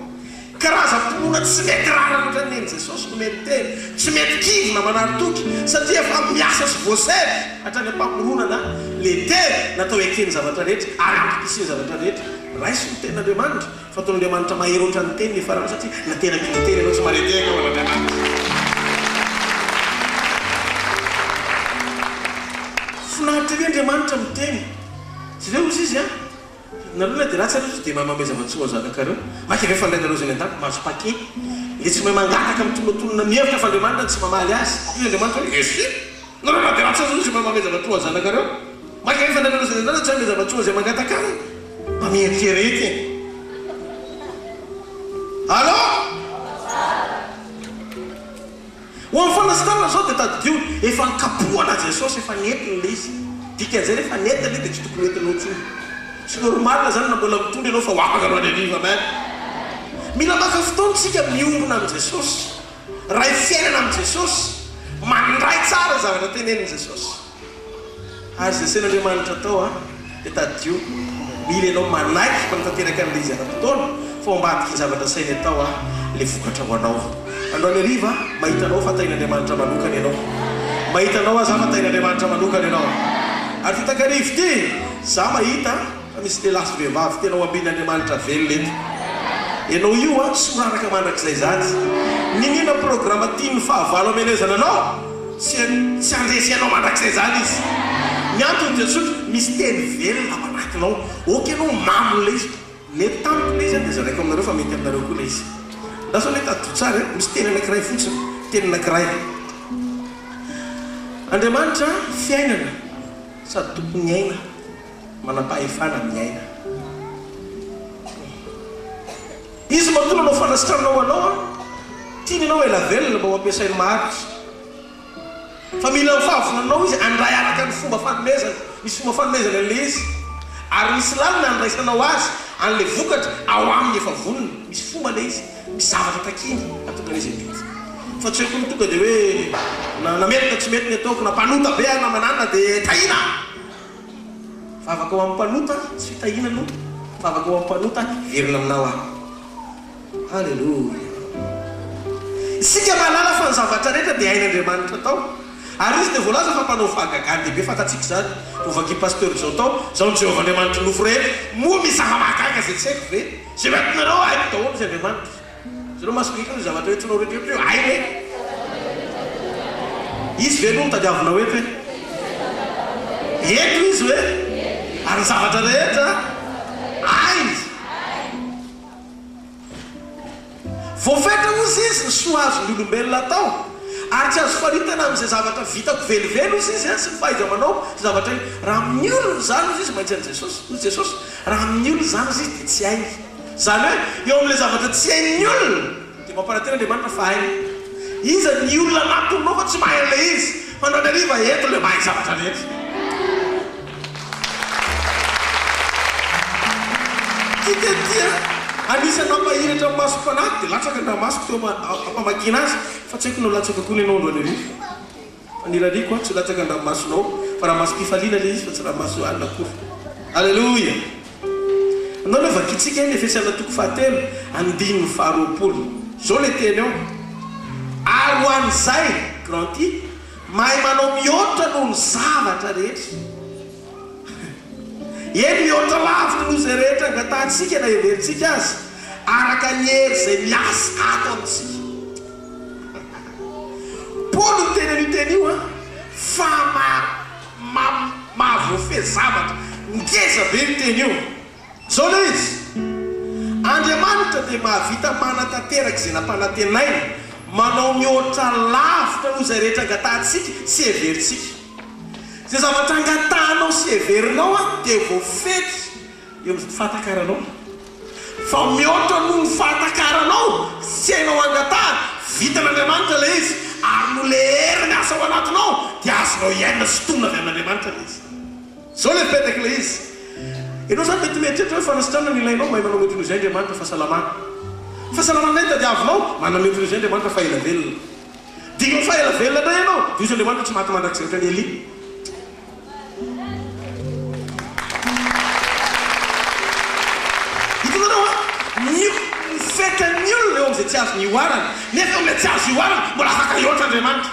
Speaker 1: Karazam-pinoana tsy mety raraka ohatran'ny Jesosy no mety teny tsy mety kivona manaritoky satria efa miasa sy voasary hatrany ampamoronana le teny natao ekeny zavatra rehetra ary ampikisiny zavatra rehetra raisy ny tenin'Andriamanitra fa ataon'Andriamanitra mahery ohatran'ny teny le farana satria nateraky ny teny ianao tsy mareteka ao an'Andriamanitra. Finaritra ry Andriamanitra miteny tsy reo izy izy nalona dia ratsy aloha dia mahay zava-tsoa zanakareo maika rehefa fandrainareo zay ny an-dako mahazo pake le tsy mahay mangataka mitonontonona mihevitra fa Andriamanitra tsy mamaly azy. Izy Andriamanitra hoe esy nalona dia ratsy azy tsy mahay mahay zava-tsoa zanakareo maika rehefa fandrainareo zay ny an-dako tsy mahay zava-tsoa zay mangataka any mamieritrerety. Allô ho amin'ny fanasitranana zao dia tadidio efa nikapohana Jesosy efa netiny le izy dikan'izay rehefa netina le dia tsy tokony netinao tsony tsy normalina zany na mbola mitondra ianao fa hoafaka ro aneriva man. Mila maka fotoantsika miombona amin'ny Jesosy ray fiainana amin'ny Jesosy mandray tsara zavatra tenenin' Jesosy. Azy zay sen'Andriamanitra atao dia tadidio mila ianao manaiky manatanteraka an'le izy ana-potoana fa ambadiky zavatra sainy atao le vokatra ho anao. Androany hariva mahitanao fa tain'Andriamanitra manokana ianao mahitanao aza fa tain'Andriamanitra manokana ianao ary fitakarivo ty za mahita fa misy lehilahy sy vehivavy tena ho ambin'Andriamanitra velona eto. Ianao io tsy moraraka mandrakizay zany ninina programa tiany fahavalo amenezana anao tsy andresy ianao mandrakizay zany izy. Ny antony dia tsotra misy teny velona ao anatinao oka ianao mamole izy mety tamiko le izy dia zaraiko aminareo fa mety aminareo koa le izy. Lasa hoe tadidio tsara misy teny anankiray fotsiny teny anankiray. Andriamanitra fiainana sady tokony aina manam-pahefana amin'ny aina. Izy matola anao fanasitranao anao tiany ianao ela velona mba ho ampiasainy maharitra fa mila mifahavonanao izy andray araka ny fomba fanomezana. Misy fomba fanomezana an'le izy ary misy lalina andraisanao azy an'le vokatra ao amin'ny efa vonona. Misy fomba le izy misy zavatra takiny atonga izy epity fa tsy haiko tonga dia hoe namety na tsy mety ny ataoko na mpanota be na manana dia tahina. Fa afaka ho amin'ny mpanota tsy fitahina no fa afaka ho amin'ny mpanota verina aminao aho. Halleluia. Isika malala fa ny zavatra rehetra dia hain'Andriamanitra tao ary izy dia voalaza fa mpanao fahagagany dehibe fantatsika zany ovaky pasteur zao tao zao ny Jehovah Andriamanitra nofo rehetra moa misy zava-mahagaga zay tsy haiko ve zay metinareo haiko daholo izy Andriamanitra. Zareo masokika ny zavatra rehetra nao rehetra io hainy hoe izy ve no mitadiavina hoe eto izy hoe ary ny zavatra rehetra hainy. Voafetra ozy izy ny soa azo ny olombelona atao ary tsy azo faritana amin'izay zavatra vitako velivelo izy izy sy fahaiza manao sy zavatra raha amin'ny olona zany izy izy maintsy an'i Jesosy. Ozy Jesosy raha amin'ny olona zany izy dia tsy hainy zany hoe eo amin'ilay zavatra tsy hain'ny olona dia mampanantena Andriamanitra fa hainy. Iza ny olona anatonao fa tsy mahay an'ilay izy fa androany hariva eto ilay mahay zavatra rehetra. Kitetia anisany mampahiratra amin'ny maso mpanaky dia latsaka andramasoko teo ampamakina azy fa tsy haiko no latsaka koa ny anao andro anirivo fanirariko tsy latsaka andramasonao fa raha maso pifaliana le izy fa tsy raha maso alina kory alleloia anao le vakitsika eny efesiana toko fahatelo andininy faharoapolo zao le teny ao ary ho an'izay granty mahay manao mihoatra noho ny zavatra rehetra eny mihoatra lavitra noho izay rehetra angatahantsika na heverintsika azy araka ny hery izay miasa ato amintsika Paolo ny teny an'io teny io fa mahavoafehy zavatra ngeza be ny teny io zao le izy Andriamanitra dia mahavita manatanteraka izay nampanantenainy manao mihoatra lavitra noho izay rehetra angatahantsika sy heverintsika zay zavatra angatahanao sy heverinao dia voafety eo amin'ny fahatakaranao fa mihoatra noho ny fahatakaranao sy hainao angatahana vitan'Andriamanitra le izy ary no le hery ny asa ao anatinao dia azonao iainana sy tomona avy amin'Andriamanitra le izy zao le fetaka le izy ianao zany mety mieritreritra hoe fanasitrana ny ilainao mahay manao mety noho izay Andriamanitra fahasalamana tadiavinao manana mety noho izay Andriamanitra fahaela velona digno fahaela velona ndray ianao dia izy Andriamanitra tsy maty mandrakizeritra ny Eli hitanao fetany olona eo amin'izay tsy azo ny ioarana nefa eo amin'ilay tsy azo ioarana mbola afaka ioatra Andriamanitra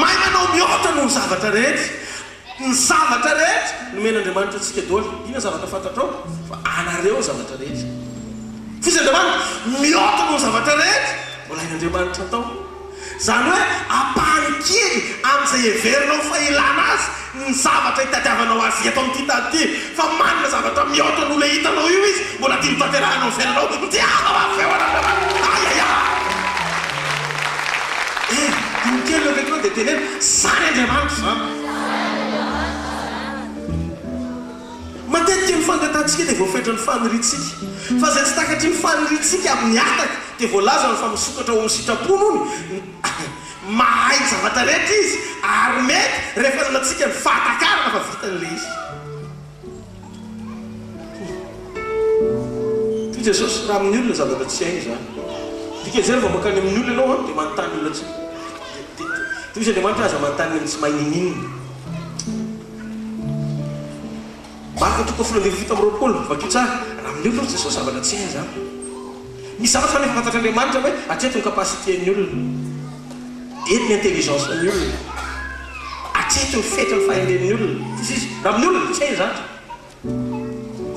Speaker 1: mahay manao mihoatra noho ny zavatra rehetra nomen'Andriamanitra antsika daholo ina zavatra fantatrao fa anareo zavatra rehetra f'izy Andriamanitra mihoatra noho ny zavatra rehetra mbola hain'Andriamanitra atao zany hoe apahany kely amin'izay heverinao fa ilana azy ny zavatra hitadiavanao azy eto amin'ity tady ty fa manana zavatra mihoatra noho le hitanao io izy mbola tia mitanterahanao velanao mitiava mafeo an'Andriamanitra ayaya kely le vekinao dia tenena zany Andriamanitra zany matetika mifangatantsika dia voafetra ny faniritsika fa zay tsy takatry ny faniritsika amin'ny ataka dia voalaza ny fa misokatra ao amin'ny sitrapony ony mahay zavatra rehetra izy ary mety rehefa nantsika ny fahatakarana fa vitan'le izy toy Jesosy raha amin'ny olona zavatra tsy hainy zany dika zay vao makany amin'ny olona ianao dia manontany olona tsy toy izy Andriamanitra aza manontany ny tsy mahininina Marka toko faharoapolo vita amin'ny roapolo vakio tsara raha amin'ny olona Jesosy zavatra tsy hainy zany misy zavatra nefa fantatra Andriamanitra hoe atreto ny kapasiten'ny olona eto ny intelligence ny olona atreto ny fetra ny fahaenden'ny olona izy raha amin'ny olona tsy hainy zany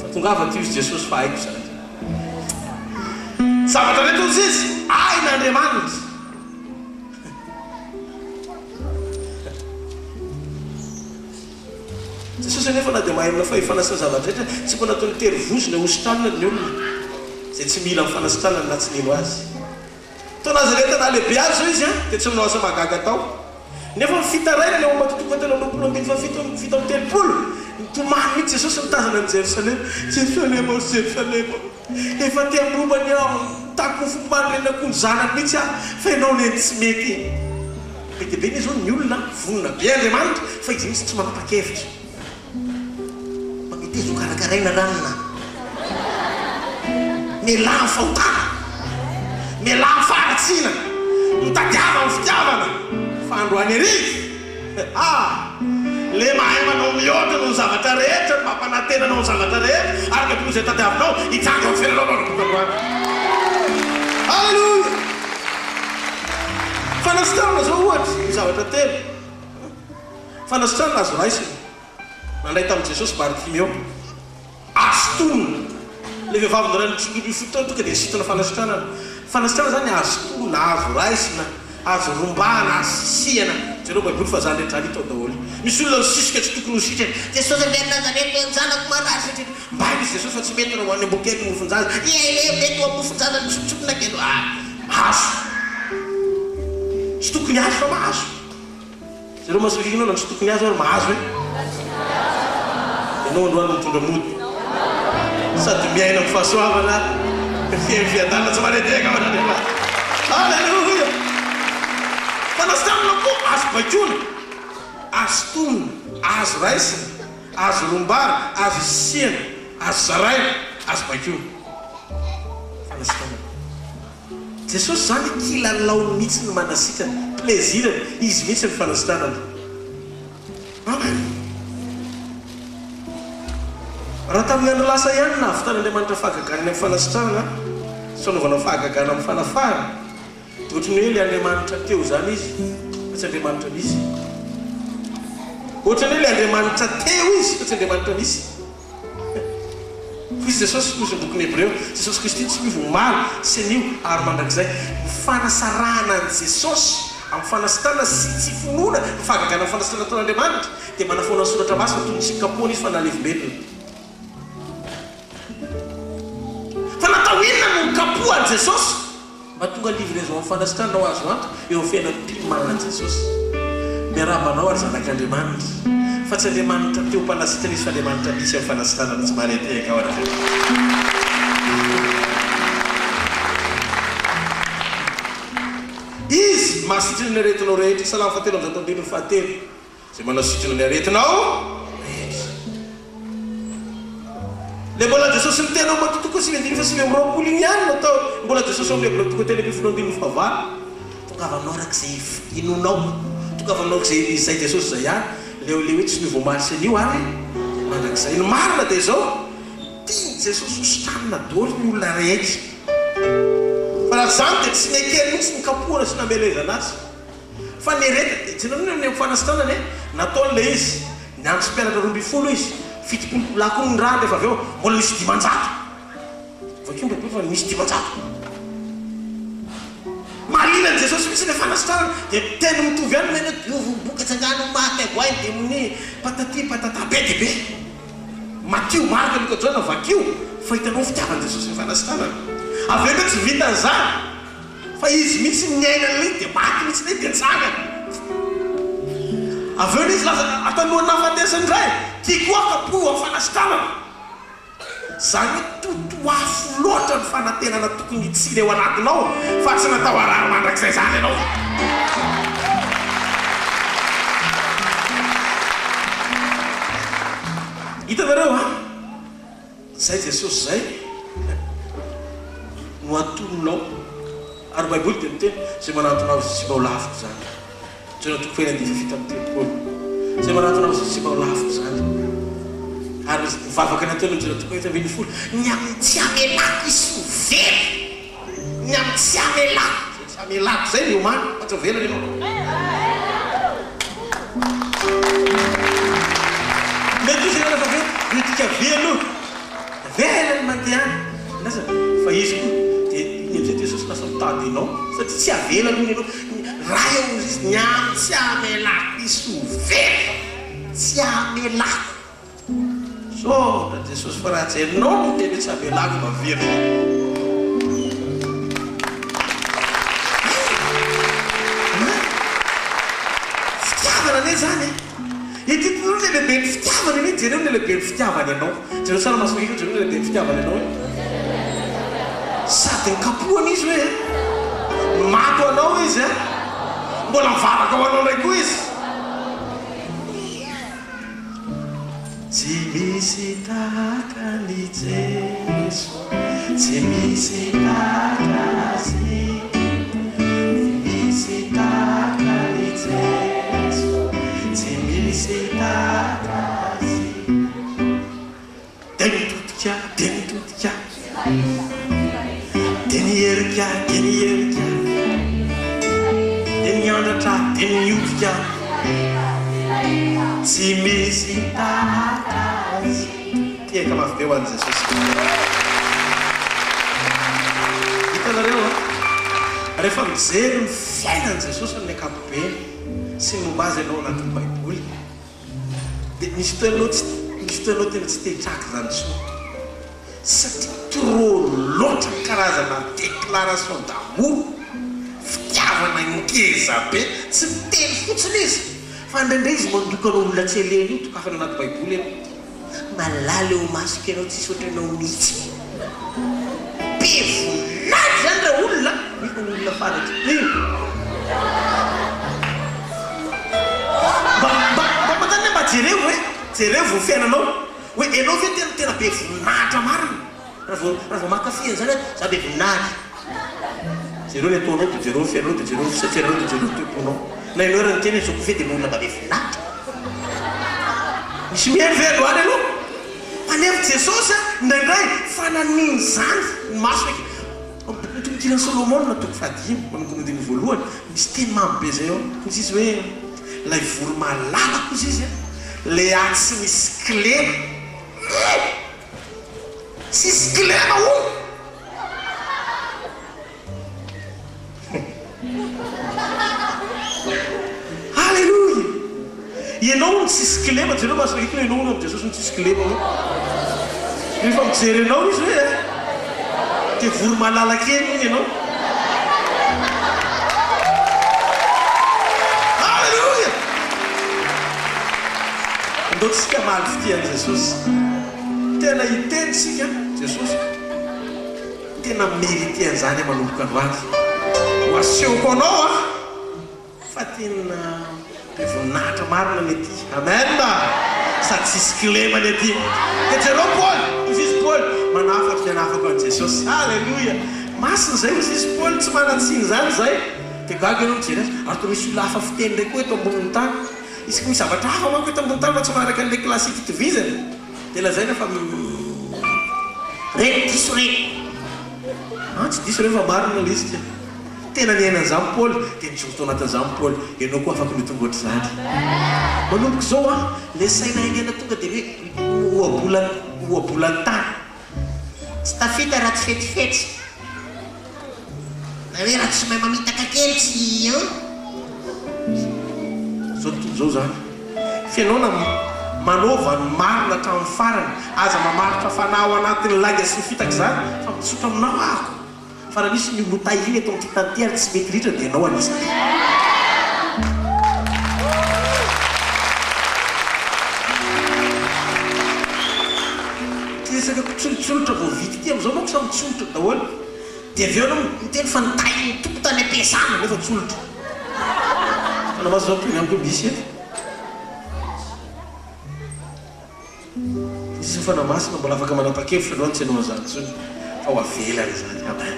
Speaker 1: fa tongava tio izy Jesosy fa haiko zany zavatra reto izy izy hain'Andriamanitra Jesosy nefa na dia mahay amina fahifanasa zavatra rehetra tsy mbo nataony tery vozona hositranana ny olona zay tsy mila amin'ny fanasitranana na tsy nino azy taonazareta na lehibe azy zao izy dia tsy minao asa mahagaga tao nefa mifitaraina ny ao matotoko tena 90 fa fito amin'ny telopolo tomany mihitsy Jesosy mitazana ny Jerosalema Jerosalema efa teambobany ao tako fombanirena akony zanany mihitsy fa ianao neny tsy mety mety be ny zao ny olona vonona be Andriamanitra fa izy mihitsy tsy manapa-kevitra mamety zo karakaraina ranona miala ny fahotana miala ny faharatsiana mitadiava ny fitiavana fa androany arivo le mahay manao mihoatra noho ny zavatra rehetra mampanantenanao ny zavatra rehetra ary mety noho izay tadiavinao hitsanga amin'ny fiainanao androany halleloia fanasitrana zao ohatra ny zavatra telo fanasitrana azo raisina nandray tamin'i Jesosy Bartimeo astonona le vehivavy nifotona tonga dia sitona fanasitrana zany astonona azo raisina azo rombana azo sisiana zareo baiboly fa zany rehetra hita ao daholo misy olona sisika tsy tokony ho sitra Jesosy avy Nazareta zanako manasy mba misy Jesosy fa tsy mety no hoan'ny ambokely mofonjaza mety ho mofonjaza mitsotsopona kelo mahazo tsy tokony azo fa mahazo zareo masokinao na tsy tokony azo ary mahazo ianao androany mitondra mody sady miaina amin'ny fahasoavana fiadanana tsy manedeka halleluia fanasitrana koa azo baikona azo tonona, azo raisina, azo lombara, azo siana, azo zaraina, azo bakio. Fanasitranana. Jesosy zany kilalao mihitsy ny manasitra plaisirany, izy mihitsy ny fanasitranana. Raha tamin'ny andro lasa ihany nahavitan'Andriamanitra fahagaganany amin'ny fanasitranana, fanaovana fahagagana amin'ny fanafahana. Dia ohatran'ny hoe ilay Andriamanitra teo zany izy, fa tsy Andriamanitra misy. Ohatran'ny hoe ilay Andriamanitra teo izy, fa tsy Andriamanitra misy. Izy Jesosy kosa ny bokin'ny Hébreo, Jesosy Kristy tsy mivomaly sy anio ary mandrakizay fanasarana an' Jesosy amin'ny fanasitranana sy tsy finoana ny fahagagana amin'ny fanasitranana ataon'Andriamanitra dia manafoana ny soratra masina toy ny tsy kapoana izy fa nalevi-belona. Fa natao inona no kapohan Jesosy mba tonga livraison amin'ny fanasitranana ho azo anto eo amin'ny fiainam-pimanana an' Jesosy. Miarabanao ary zanak'Andriamanitra. Fa tsy Andriamanitra teo mpanasitra izy fa Andriamanitra misy amin'ny fanasitranana tsy mareteka ao araka. Izy mahasitrana ny aretinao rehetra. Salamo 7:7 zay manao sitrana ny aretinao rehetra. Le mbola Jesosy ny tenao matotoko 7:20 igny ihany natao mbola Jesosy amin'ny toko teny 7:9 tongavanao arak'izay inonao, tongavanao arak'izay izay Jesosy zay ihany. Leo hoe tsy mivoamaly sy anio ary mandrakizay ny marina dia zao tia Jesosy hositranina daholo ny olona rehetra. Fa raha zany dia tsy mekely mihitsy ny kapohana sy namelezana azy. Fa ny areta tsy nanao ny fanasitranana nataon'ilay izy ny andro sy mpianatra 12 izy fitopolako ny raha rehefa avy eo mbola misy 500. Vakeo mba fa misy 500. Mahalina ny Jesosy misy ilay fanasitranana dia tena mitovy ihany mena diovombokatsangano maty agoainy dia amin'ny patati patata be dia be matio marika mikajona vakio fa hitanao fitiavan'i Jesosy ny fanasitranana. Avy eo tsy vitan'izany fa izy mihitsy miainan'ilay dia maty mihitsy ilay dia nitsangana. Avy eo izy laza atanoa nafatesany iray tia koa kapoha amin'ny fanasitranana. Zany totoafo loatra ny fanatenana tokony hitsila eo anatinao fa tsy natao arary mandrakizay zany ianao. Hitanareo zay Jesosy zay no atononao ary Baiboly dia miteny zay manatonao sy mba ho lavitra zany. Tsy natoko fena dia vita amin'ny telopolo zay manatonao sy mba ho lavitra zany. Ary mivavaka ny ataonao jona toko hita 20 ny amin'ny tsy amelako izy ho very, ny amin'ny tsy amelako, tsy amelako zay ny omany fa tsy velona ianao. Mety izy rehefa ve mitika velo velany mandeha lasa fa izy koa dia iny amizay Jesosy lasa mitady ianao satria tsy avela aloha ianao raha eo izy ny amin'ny tsy amelako izy ho very, tsy amelako. So, da Jesosy fa raha tsy hainao no teny tsy amelako mavery. Fitiavana ane zany ititino ny lehibe ny fitiavana ane jereo ny lehibe ny fitiavana ianao. Jereo tsara masoko iko jereo ny lehibe ny fitiavana ianao sady nikapohana izy hoe mato anao izy mbola mivavaka ho anao ndraiky koa izy. Tsy misy tahaka ny Jesu, tsy misy tahaka azy, tsy misy tahaka ny Jesu, tsy misy tahaka azy. Dia mitodika, dia mitodika, dia mierika, dia mierika, dia miandratra, dia miodika. Tsy misy tahaka azy. Tiaka mafy be ho an'i Jesosy. Hitanareo rehefa mijery ny fiainan'i Jesosy amin'ny ankapobeny sy ny momba azy ianao anatin'ny Baiboly dia misy fotoanao tena tsy te-hitraka zany intsony satria trop loatra ny karazana déclaration d'amour fitiavana ngeza be tsy miteny fotsiny izy. Fa ndraindray izy mandokanao olona tsy eleny io tokafana anaty Baiboly eo malala eo masoko ianao tsisy ohatranao mihitsy be voninahitra zany raha olona misy olona faratry jereo vao fiainanao hoe ianao ve tena be voninahitra marina raha vao mankafy zany za be voninahitra jereo le ataonao de jereo fiainanao de jereo fiainanao de jereo toeponao na ianao raha tena zao fe de monina mba be voninahitra misy mihaino ve doany aloha manevo Jesosy indraindray fananiny zany maso eky Tokotirany Solomon na toko fahadimy manombokodiny voalohany misy teny mamy be zay ao izy izy hoe lay voro malalako izy izy le atsy misy klema sisy klema o halleluja ianao ny sisy klema jereo mahasorakiko hoe ianao no Jesosy ny sisy klema o rehefa mijery anao izy hoe te voro malalaka eny iny ianao halleluja andao tsika maly fitiany Jesosy tena hitenysika Jesosy tena méritiany zany manomboka androany ho asehoko anao a fa tena voninahitra marina ny aty amen sady sisy klema ny aty de jereo Paul izy Paul manafatra ny anafako an Jesosy halleluja masiny zay izy izy Paul tsy manatsiny zany zay de gaga ianao mijery azy ary to misy olo hafa fiteny ndraiky koa eto ambonin'ny tany izy misy zavatra hafa manko eto ambony tany fa tsy manaraka an'le klasika itovizany de lazaina fa reny diso reny tsy diso reny fa marina le izy ty tena niainan'izany Paul de nijoto anatin'izany Paul ianao koa afaka mitongotra zany manomboka zao a le saina engena tonga de hoe oabolany tany
Speaker 2: tsy tafita raha tsy fetifety na hoe raha tsy mahay mamitaka kely tsy
Speaker 1: zao tontolo zao zany fianao na manova ny marina hatramin'ny farany aza mamaritra fanao anatin'ny laga sy ny fitaka zany fa mitsotra aminao ako fa raha misy ny motahiny eto amin'ity tanteraka tsy mety ritra dia ianao anisany tiresaka tsolotsolotra vao vity ty am'izao manko sa mitsolotra daholo dia avy eo anao miteny fa nitahiny tompo tany ampiasana nefa tsolotra fa namaso zao mpony amiko misy eto izy fa namasina mbola afaka manapa-kevitra aloha tsy anao zany tsony fa ho avelany zany amen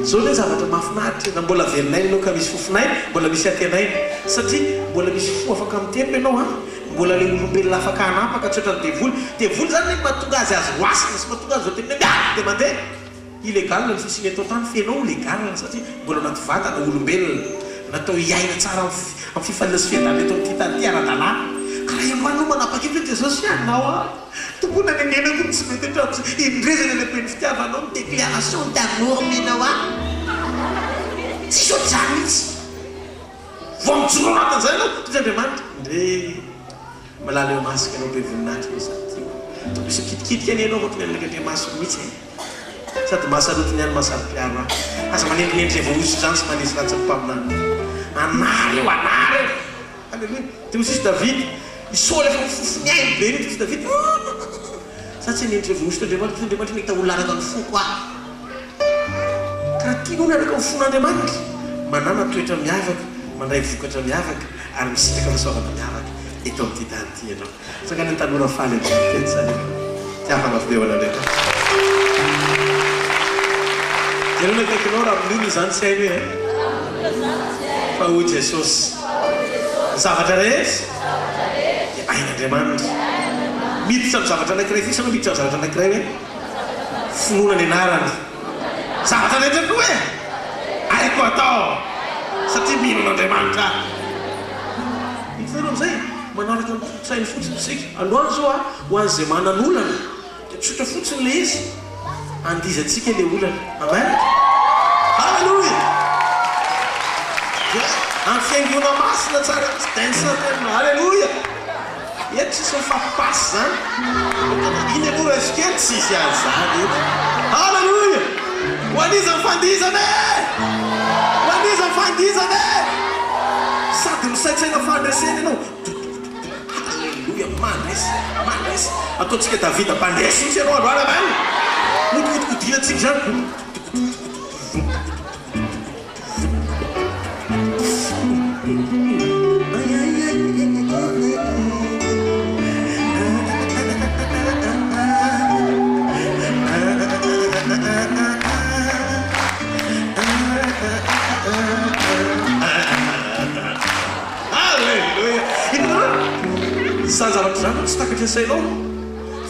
Speaker 1: zao le zavatra mahafinaritra na mbola velonay anao ka misy fofonay mbola misy atenay satria mbola misy fo afaka mitempo ianao a mbola le olombelona afaka anapaka tsotra ny devoly zany le mahatonga azy azy hoasina sy mahatonga azy zao teny de mandeha illégal ny fosiny atao tany fianao légal satria mbola anaty vatana olombelona natao hiaina tsara amin'ny fifalina sy fiadana eto amin'ity tany ty ara-dalàna ka raha iambanao manapa-kevitra Jesosy anao a tompona ny nenako tsy mety hatramo indrezana le peny fitiavanao ny déclaration d'amour menao a tsy so zany mihitsy vao mijoro anatin'izay anao toy Andriamanitra ndre malala eo masika anao be voninahitra misy misy kitikitika any ianao ohatry ny an'lekatre masiko mihitsy sady mahasalotiny any mahasarom-piaro a aza manendrinendry le vaoiso zany sy manesy ratsampaminany anary eo halleluja de misy isy David isôla efa mifofony ainy be nity misy David sa tsy nendry le vaoiso to'Andriamanitra nahita olo araka ny fo koa karaha tianao naraka ny fon'Andriamanitra manana toetra miavaka mandray vokatra miavaka ary misitraka fahasoavana miavaka eto amin'ity tany ty ianao sakany ny tanora faly teny zany tiafanafidevana ndraika ianao nakaikinao raha amin'olo zany tsy hainy hoe fa hoy Jesosy zavatra rehetra de ain'Andriamanitra miditra amin'ny zavatra anankiray fisa anao miditra amin'ny zavatra anankiray hoe finoana ny anarany zavatra rehetra koa hoe aiko atao satria mihinan'Andriamanitra hitanao am'izay manaraka sainy fotsiny sika aloany zao a ho an'izay manan'olana de tsotra fotsiny le izy andizatsika le olana amen halleluja amin'ny fiaingona masina tsara dansina tena halleluja eto tsisy mifampipasy zany iny aloha efikely tsisy azy zany eto halleluja ho aniza mifandizana ho aniza mifandizana sady misaitsaina fandresena ianao halleluja mandresy ataontsika Davida mpandresy misy ianao aloala man motokotokodinatsika zany zany tsy takatra sainao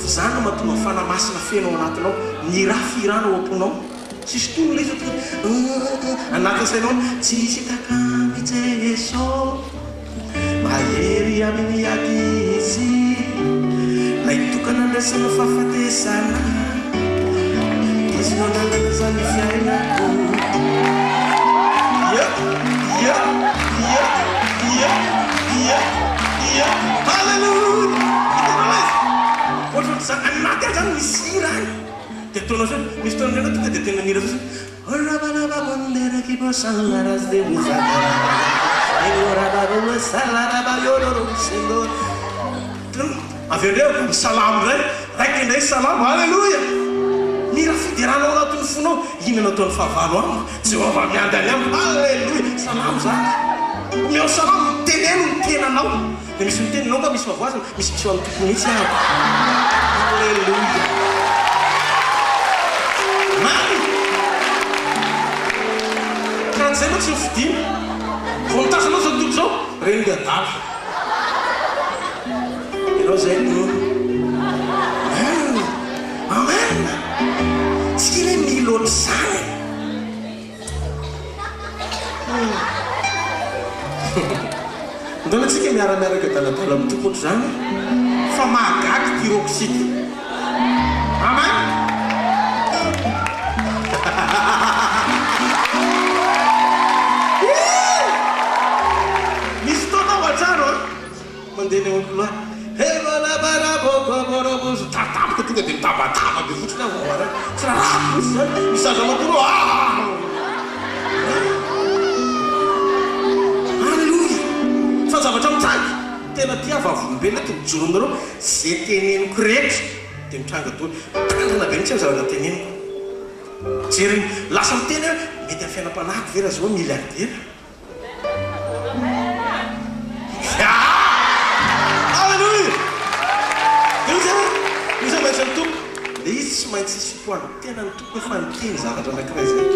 Speaker 1: fa zany no mahatonga fanamasina fenao anatinao mirafirana ao amponao tsisy tono lay zao anatin'ny sainao tsisy takamy Jesao mahery amin'ny ady izy naitokana andraisana fahafatesana izy no nanana zany fiainako Hallelujah! Ohatran'ny zany anaty any zany misy hira any dia ataonao zany misy taona nena tonga dia tena mira zany avy andreo salamo zay raiky indray salamo halleluia mira fideranao anatin'ny fonao inona ataon'ny fahavalo amiko Jehovah miandany amiko halleluia salamo zany omeo salamo teneno ny tenanao dia misy miteninao mba misy mavoazana misy misy amin'ny tompony mihitsy aho halleluia mamy karan'izay moa tsy mifidina vao mitasanao zao tompoko zao reny dia adala ianao zay amen tsy kile miloatra zany ndona tsika miara-miaraka daladala amin'ny tompoko zany fa mahagagy tiroko sika amen misy taona ohatrano mandeha ny oloa tatabaka tonga dia mitabataba be fotsiny avoara tsy raha raha zany misaza makoro fa zavatra mitrangy tena tia vavolombelona ty mijoro aminareo zay teneniko rehetra dia mitranga toly tandrina be mitsy ny zavatra teneniko jeriny lasa miteny hoe mety amin'ny fiainam-panahiko vera zao miliardera halleluia dia izy maintsy ny tompo dia izy tsy maintsy isy fotoana tena ny tompo efa niteny zavatra anankiray zay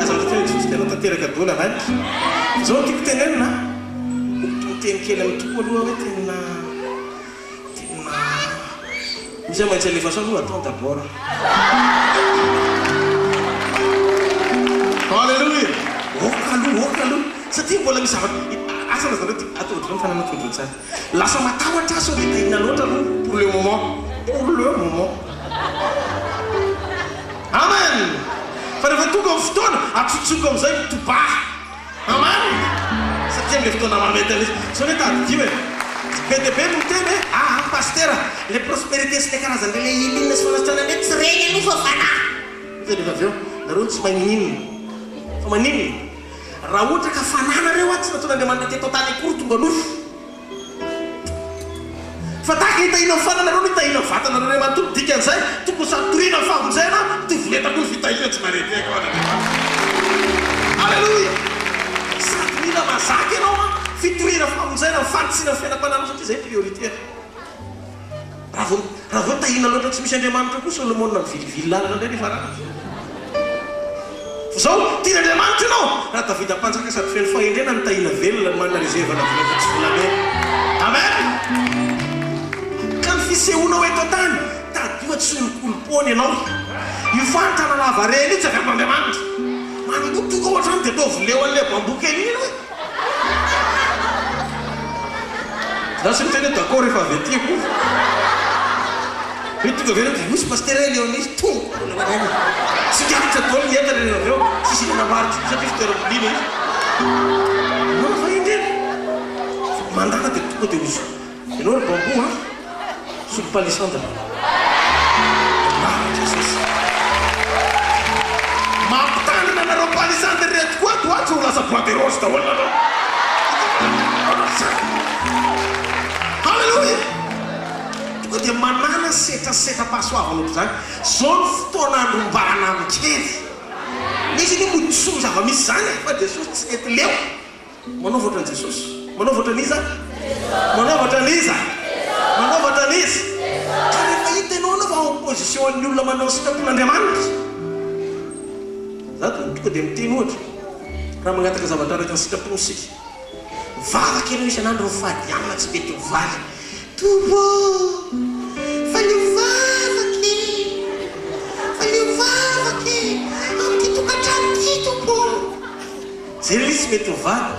Speaker 1: azavatra tena jesosy tena tanteraka doly anany zao tiako tenenina teny kely amin'ny tompo aloha hoe tena misy maintsy alefa sao aloha atao d'abord halleluia okaloha satria mbola misy zavatra asana zany hoe atodro mifanana todro tsara lasa matahotra sao dia tahina loatra aloha pour le moment amen fa rehefa tonga amin'ny fotoana atsotsoko amin'izay mitobaha amen satria am'le fotoana mamety anizy sao hoe tadidio e be dia be miteny hoe pastera le prospérité sy le karazany le ilinina sy fanasitrana ndraiky tsy reny aloha fa fanahy zay rehefa avy eo nareo tsy maninina fa maninina raha ohatra ka fananareo a tsy nataon'andriamanitra teto tany akory tonga nofo fa tahaka hitahina fananareo no hitahina vatanareo Andriamanitra dikan'izay tokony satorina famonjena tovolentako ny fitahina tsy mareteko halleluia sady mila mazaka ianao a fitorina famonjena mifantsina ny fiainam-panana satria zay priorité raha vao tahina loatra tsy misy Andriamanitra koa Solomona mivilivily lalana ndray rehefa raha zao tian'Andriamanitra ianao raha Davida mpanjaka sady feno fahendrena nitahina velona manana rezervana volefa tsy volamena amen ka ny fisehoanao eto an-tany tadio tsy olokolopony ianao io fantana lava reny io tsy avy amin'Andriamanitra manoko tonga ohatrany dia atao voleo an'le bamboka elina hoe za sy miteny hoe d'accord rehefa avy atyako hoe tonga avena dia misy pastera Léonis tonga tsy kapitra dolo ny entana rena aveo tsisy ilana maritra satria fitoeram-polina izy mana fa indreny mandana dia tonga dia ozo ianao ry bambo a solopalisandra jesosy mampitanana anareo palisandra reto koa toatsy ho lasa bois de rose daholo nanao halleluia tonga dia manana setrasetra-pahasoavana ohatra zany zao ny fotoana androm-barana amikely misy ny modisolo zava-misy zany fa Jesosy tsy mety leo manao voatra ny Jesosy manao voatra niza manao voatra niza manao voatra niza ka rehefa hita ianao anao fa opposition ny olona manao sitrapon'Andriamanitra za tonga dia miteny ohatra raha magnataka zavatra araka ny sitraponosika vavaka ianao isan'andro ny fady amina tsy mety mivaly
Speaker 2: Tompo, faleovavaky amity tokantrano ty tompo.
Speaker 1: Zay le izy mety ho valy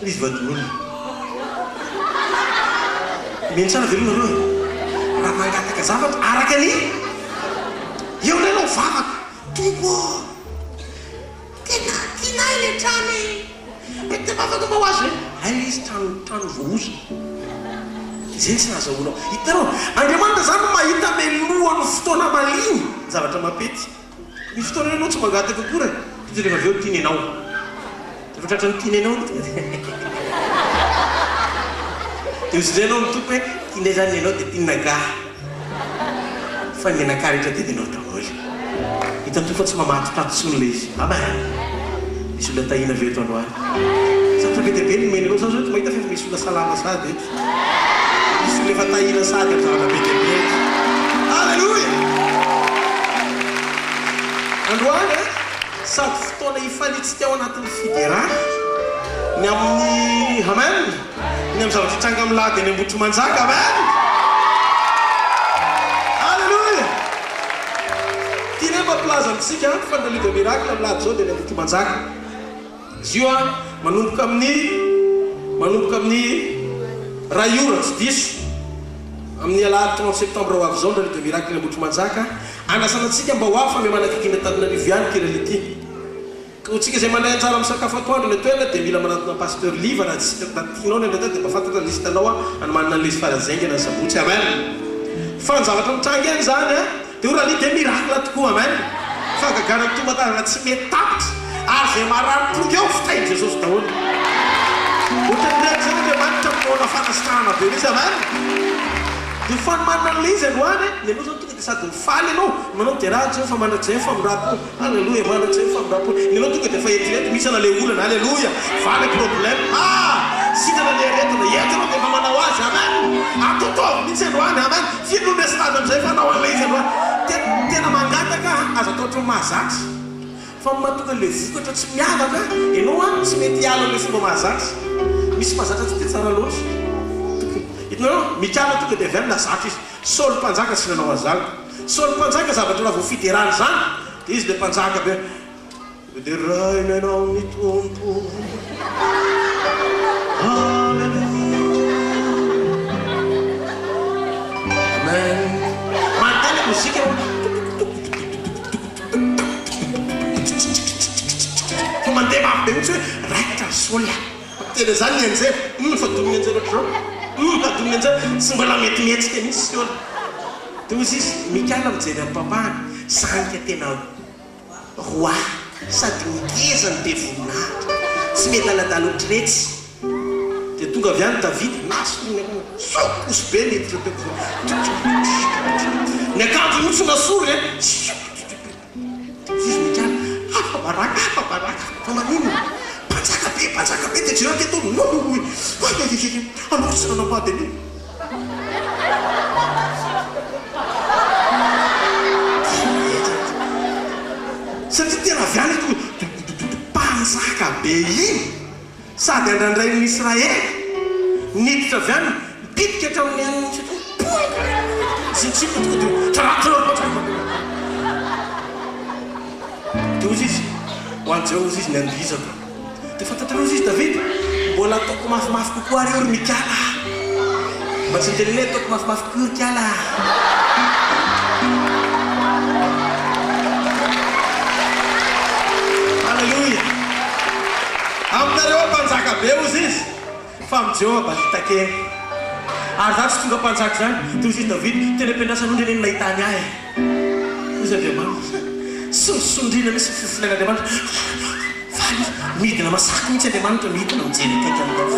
Speaker 1: izy vadon'olona meno tsara velona reo raha mangataka zavatra araka any eo lay anao vavaka.
Speaker 2: Tompo, tena tinay le trano e. Mety vavaka ma ho azy
Speaker 1: ay izy trano voaozona zay tsy nahazahoanao. hitanao Andriamanitra zany mahita melohany fotoana maliny zavatra mapety. Ny fotoana anao tsy mangataka akory de rehefa aveo tinenao rehefa tratra ny tinenao de ozindraynao mitoko hoe tinay zany nenao de tinaka fa nenaka rehetra de nenao daholo. Hitanao fa tsy mamatotratsony le izy misy olona tahina aveo eto androany zavatra be deabe nomeny anao zao tsy mahita fa misy olona salama sady misy olona efa tahina sady amin'ny zavatra be deabe. Alleluia. Androany sady fotoana ifalitsika ao anatin'ny fiderana ny amin'ny amen ny amin'ny zavatra tranga amin'ny lady ny ambotro manjaka amen. Alleluia. Tiana mampilaza amintsika fandalio de miracle amin'ny lady zao dia ny ambotro manjaka. Izy io manomboka amin'ny ray ora tsy diso amin'ny alahady 30 septembre ho avy zao ndalio de miracle ny ambotro manjaka. Anasanantsika mba ho avy fa mihamana akikina Antananarivo ihany kirality. Tsika zay mandray anjara amin'ny sakafo atoandro ny toerana dia mila manatona pasteur Liva raha tsy tianao ny andrata dia mahafantatra listanao anomanina lesy farazaingana ny sabotsy amen. Fa ny zavatra mitrangy any zany dia oralia dia miracle tokoa amen. Fa gagana tomatana tsy mety tapitra ary zay marary tonga eo fitainy Jesosy daholo. Ohatran'ireny zany dia manitra minona fanasitrahana be izy amen. Dia fanomanana le izy androany ny anao zao tonga dia sady mifaly anao manao dia raha tsy fa manatra fa mirapo alleluia manatra fa mirapo ny anao tonga dia fa etirety misy ana le olana alleluia valy problème sitrana le aretina entinao dia fa manao azy amen. Atotovy mihitsy androany amen. Fino mesage amin'izay fa anao an'le izy androany tena mangataka azo atao ohatran'ny mahazatra fa mahatonga le vokatra tsy miavaka ianao tsy mety hiala le fomba mahazatra. Misy mahazatra tsy dia tsara loatra. Hitanao mikala tonga dia avy any lazatra izy. Saoly mpanjaka tsy nanao azaka. Saoly mpanjaka zavatra raha vao fiderany zany dia izy le mpanjaka be dia raina ianao ny tompo amen. Manteny mozika fa mandeha mabe mihitsy hoe raitra ny Saoly tena zany ny anjera fa dominy anjera ohatr'izao adoniny anjera tsy mbola metimetsika mihitsy Saoly. Dia ozy izy mikala mijery amin'ny papahany sanika tena roi sady mikeza ny be voninahitra tsy mety aladala ohatr'iretsy. Dia tonga avy any Davidy sokoso be niditra be ny akanjo mihitsy nasory izy mikala hafabaraka fa manino panjaka be dia jereo keto aloko tsy nanapady anio satria tena avy any panjaka be iny sady andrandray ny Israely niditra avy any pitika hatramin'ny any sintsiko dia ozy izy ho an'izao ozy izy ny andizako dia fantatrao ozy izy Davidy mbola ataoko mafimafy kokoa ary ry mikala mba tsy nitenene ataoko mafimafy kokoa ry kala. Alleluia. Aminareo mpanjaka be ozy izy fa amin'izao balitakeny ary zany tsy tonga mpanjaka zany dia ozy izy Davidy tena ampiandrasan'ondry eny nahitany ahy ozy Andriamanitra sy misondrina misy fifilana Andriamanitra midina masaka mihitsy Andriamanitra mihitana mijery akaiky aminao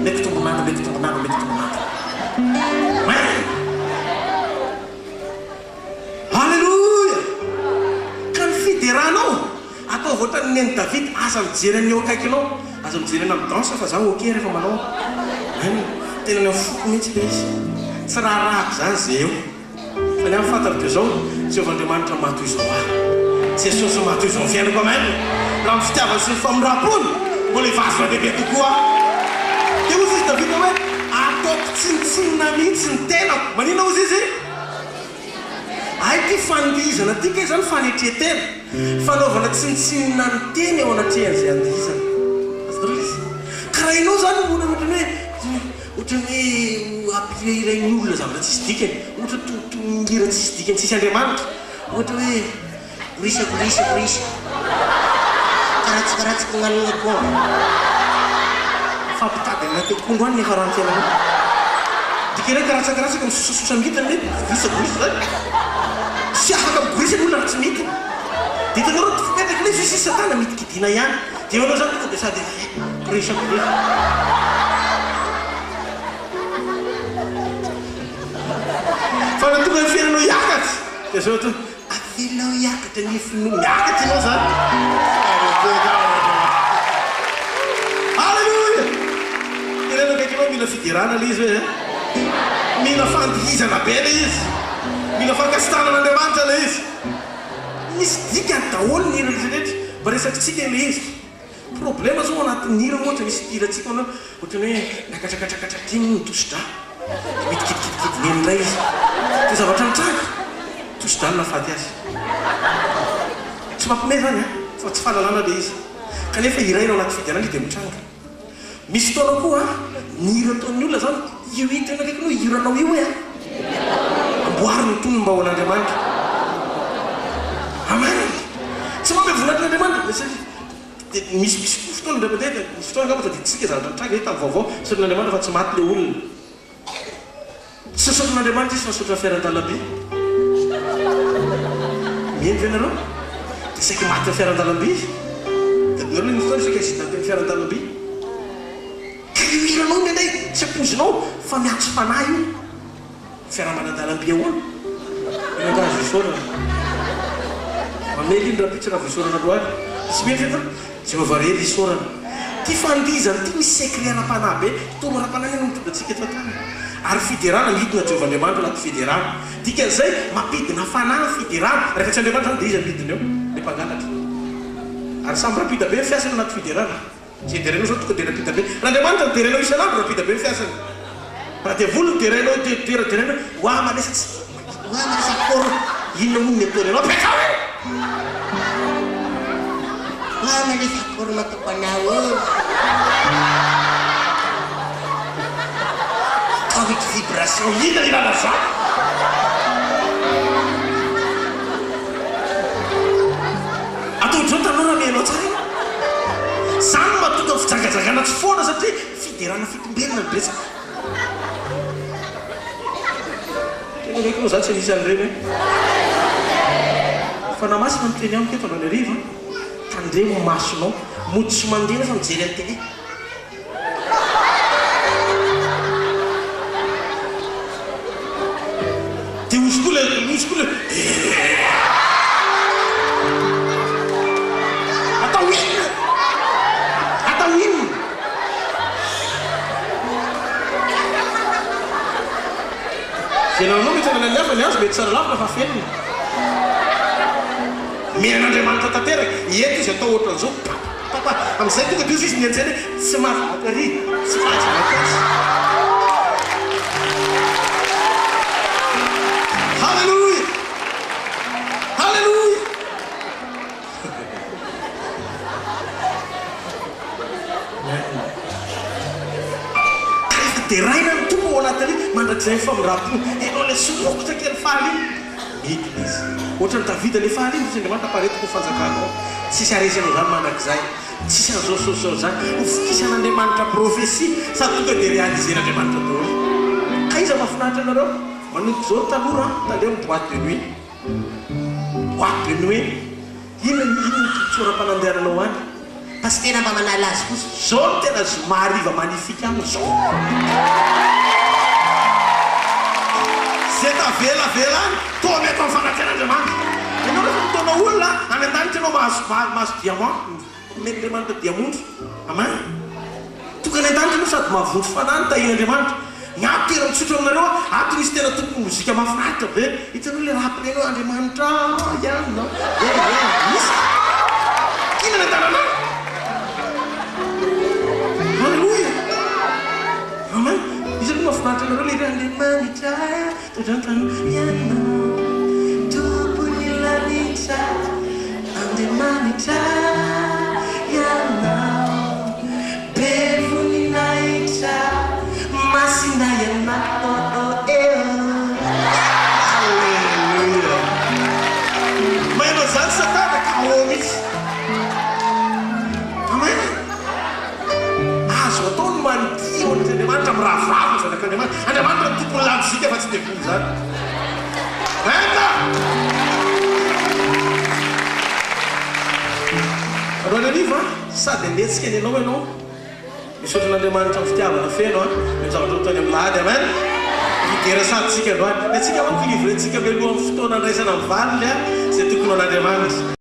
Speaker 1: meko tombonana alleluia. Ka ny fideranao atao voatrany neny Davidy aza mijery an'eo akaiky anao aza mijery ana amin'ny danse fa zaho oke rehefa manao tena ny foko mihitsy le izy tsy raha rahako zany zay eo fa ny amin'ny fantariko zao Jehovahandriamanitra matoy izao ahy Jesosy matoy izao fiainako amen. Raha ny fitiavany sy ny famorapony mbola hivazo lehibe tokoa. Dia ozy izy Davidy hoe atao fanaovako tsinitsinina mihitsy ny tenako manina ozy izy ay ty fandizana tika zany fanetretena fanaovana tsinitsinina ny teny ao anatrehan'izay andizana karaha inao zany ohatrany hoe ampirairainy olona zavatra tsisy dikany ohatra tongira tsisy dikany tsisy andriamanitra ohatra hoe gorisa karatsika gnanona koa fampitady anaty akondro any nefa raha fiainana dika re karatsakaratsaka misososamihitany hoe gorisa zany sy afaka migorisa ny olona raha tsy mihitiny dia hitanao reo fipetraka le sisy satana mitikidina ihany dia anao zany tonga dia sady gorisa fa na tonga ny fiainanao hiakatsy dia zao to avelao hiakatra nifino miakatsy anao zany alleluia tenana kaiky anao mila fidirana le izy hoe mila fandihizana be le izy mila fankasitanan'andriamanitra le izy misy dikany daholo ny hira rehetra mba resakitsika le izy problema zao anatin'ny hira ohatra misy hiratsika anao ohatrany hoe nakatrakatrakatratiny nytosodra mitikitikitikidiny eny ray izy ty zavatra mitranga tosodra ny nafaty azy tsy mampime zany fa tsy fahalalana le izy kanefa irainao anaty fidianana dia mitranga misy fotoana koa ny hira ataon'ny olona zany io hitana kaiky no hiranao io hoe amboariny tony mba ho an'andriamanitra amen tsy mambe vonatin'andriamanitra misy fotoana ndramandeha misy fotoana ngamba dia tsika zavatra mitranga hoe tamin'ny vaovao sotran'andriamanitra fa tsy maty le olona tsy sotran'andriamanitra izy fa sotra fiaran-dalambe miheny venareo dia saiky maty ny fiaran-dalambe izy nareo ny fotoana saiky asidante ny fiaran-dalambe ka io hiranao nendray tsy ampozinao fa miatso fanahy io fiaramanadalambe ahoana inangazo isorana mamely iny raha pitsy raha voisorana loary misy mely feta jehovah rery isorana ty fandizany ty misy secret ara-panahy be tomo ara-panahy iny mitonga atsika eto atana ary fiderana midina jehovandriamanitra anaty fiderana dikan'izay mampidina fanahy fiderana rehefa tsy andriamanitra zany dia izy amidina eo le mpangalatra ary samby rapida be fiasana anaty fiderana tsy derenao zao tonga derapida be randriamanitra ny derenao isan'andro rapida be fiasana raha dia voly ny derenao derenao oa manesatsy oa manesakoro inona mono ny ataonyanao peka hoe oa manesakoro matoko anao avec vibration ina ilana za atao zao tanao raha mihainao tsara zany matonga fijagajagana tsy foana satria fiderana fitombelona nybetsaka tena raiky moa za tsy anisy an'ireny hoe fa namasina miteny amiko eto andro any ariva tandremo masonao mody sy mandena fa mijery any tele dia osikole atao inona fiainananao mety anana ny hafa ny azo mety tsara lavina fa felona miainan'andriamanitra tanteraka eto izy atao ohatran'izao papa amin'izay tonga dia izy ny anjeny tsy mahazakary tsy mahazakasy halleluia halleluia dia raina ny tompo ao anatiny mandrakizay ny famirapo enao le somokotra kely faly midina izy ohatrany davida le faly izy andriamanitra aparetiko fanjakanao tsisy aresanao zany mandrakizay tsisy azao zany hofikisan'andriamanitra profesia sady tonga dia réalisen'andriamanitra daholo ka iza mahafinaritra anareo manompo zao tanora taleo ny boîte de nuit inona tsoram-panandehananao any
Speaker 2: parce que tena mba manala azy kosa
Speaker 1: zao no tena mahariva magnifique aminy zao zay tavelavela any toa mety amin'ny fanaten'andriamanitra ianao rehefa mitaona olona any an-danitra ianao mahazo diamant men'andriamanitra diamondro amen tonga any an-danitra ianao sady mahavondro fanany tahin'andriamanitra ny ampitera mitsotra aminareo ato misy tena tompony mozika mahafinaritra be hitanao le raha pirenao andriamanitra ianynao misy ina ny an-tanana halleluia amen izy aloha Ianao tompony lanitra Andriamanitra Ianao be voninahitra masina ianao Alleluia. Maina zany Satana ka ao mihitsy. Amen. Azo atao ny mandio an'Andriamanitra mirahavavo zanak'Andriamanitra. Andriamanitra ny tompony lamozika fa tsy dia volo zany. Aita! Anao ananiva sady andetsika ny ianao misaotra n'Andriamanitra amin'ny fitiavana feno ny zavatra ataony amin'ny lahady. Amen. Hidera sadytsika androany. Ny atsika manko livrentsika mialoha amin'ny fotoana andraisana amin'ny valiny izay tokony ho an'Andriamanitra.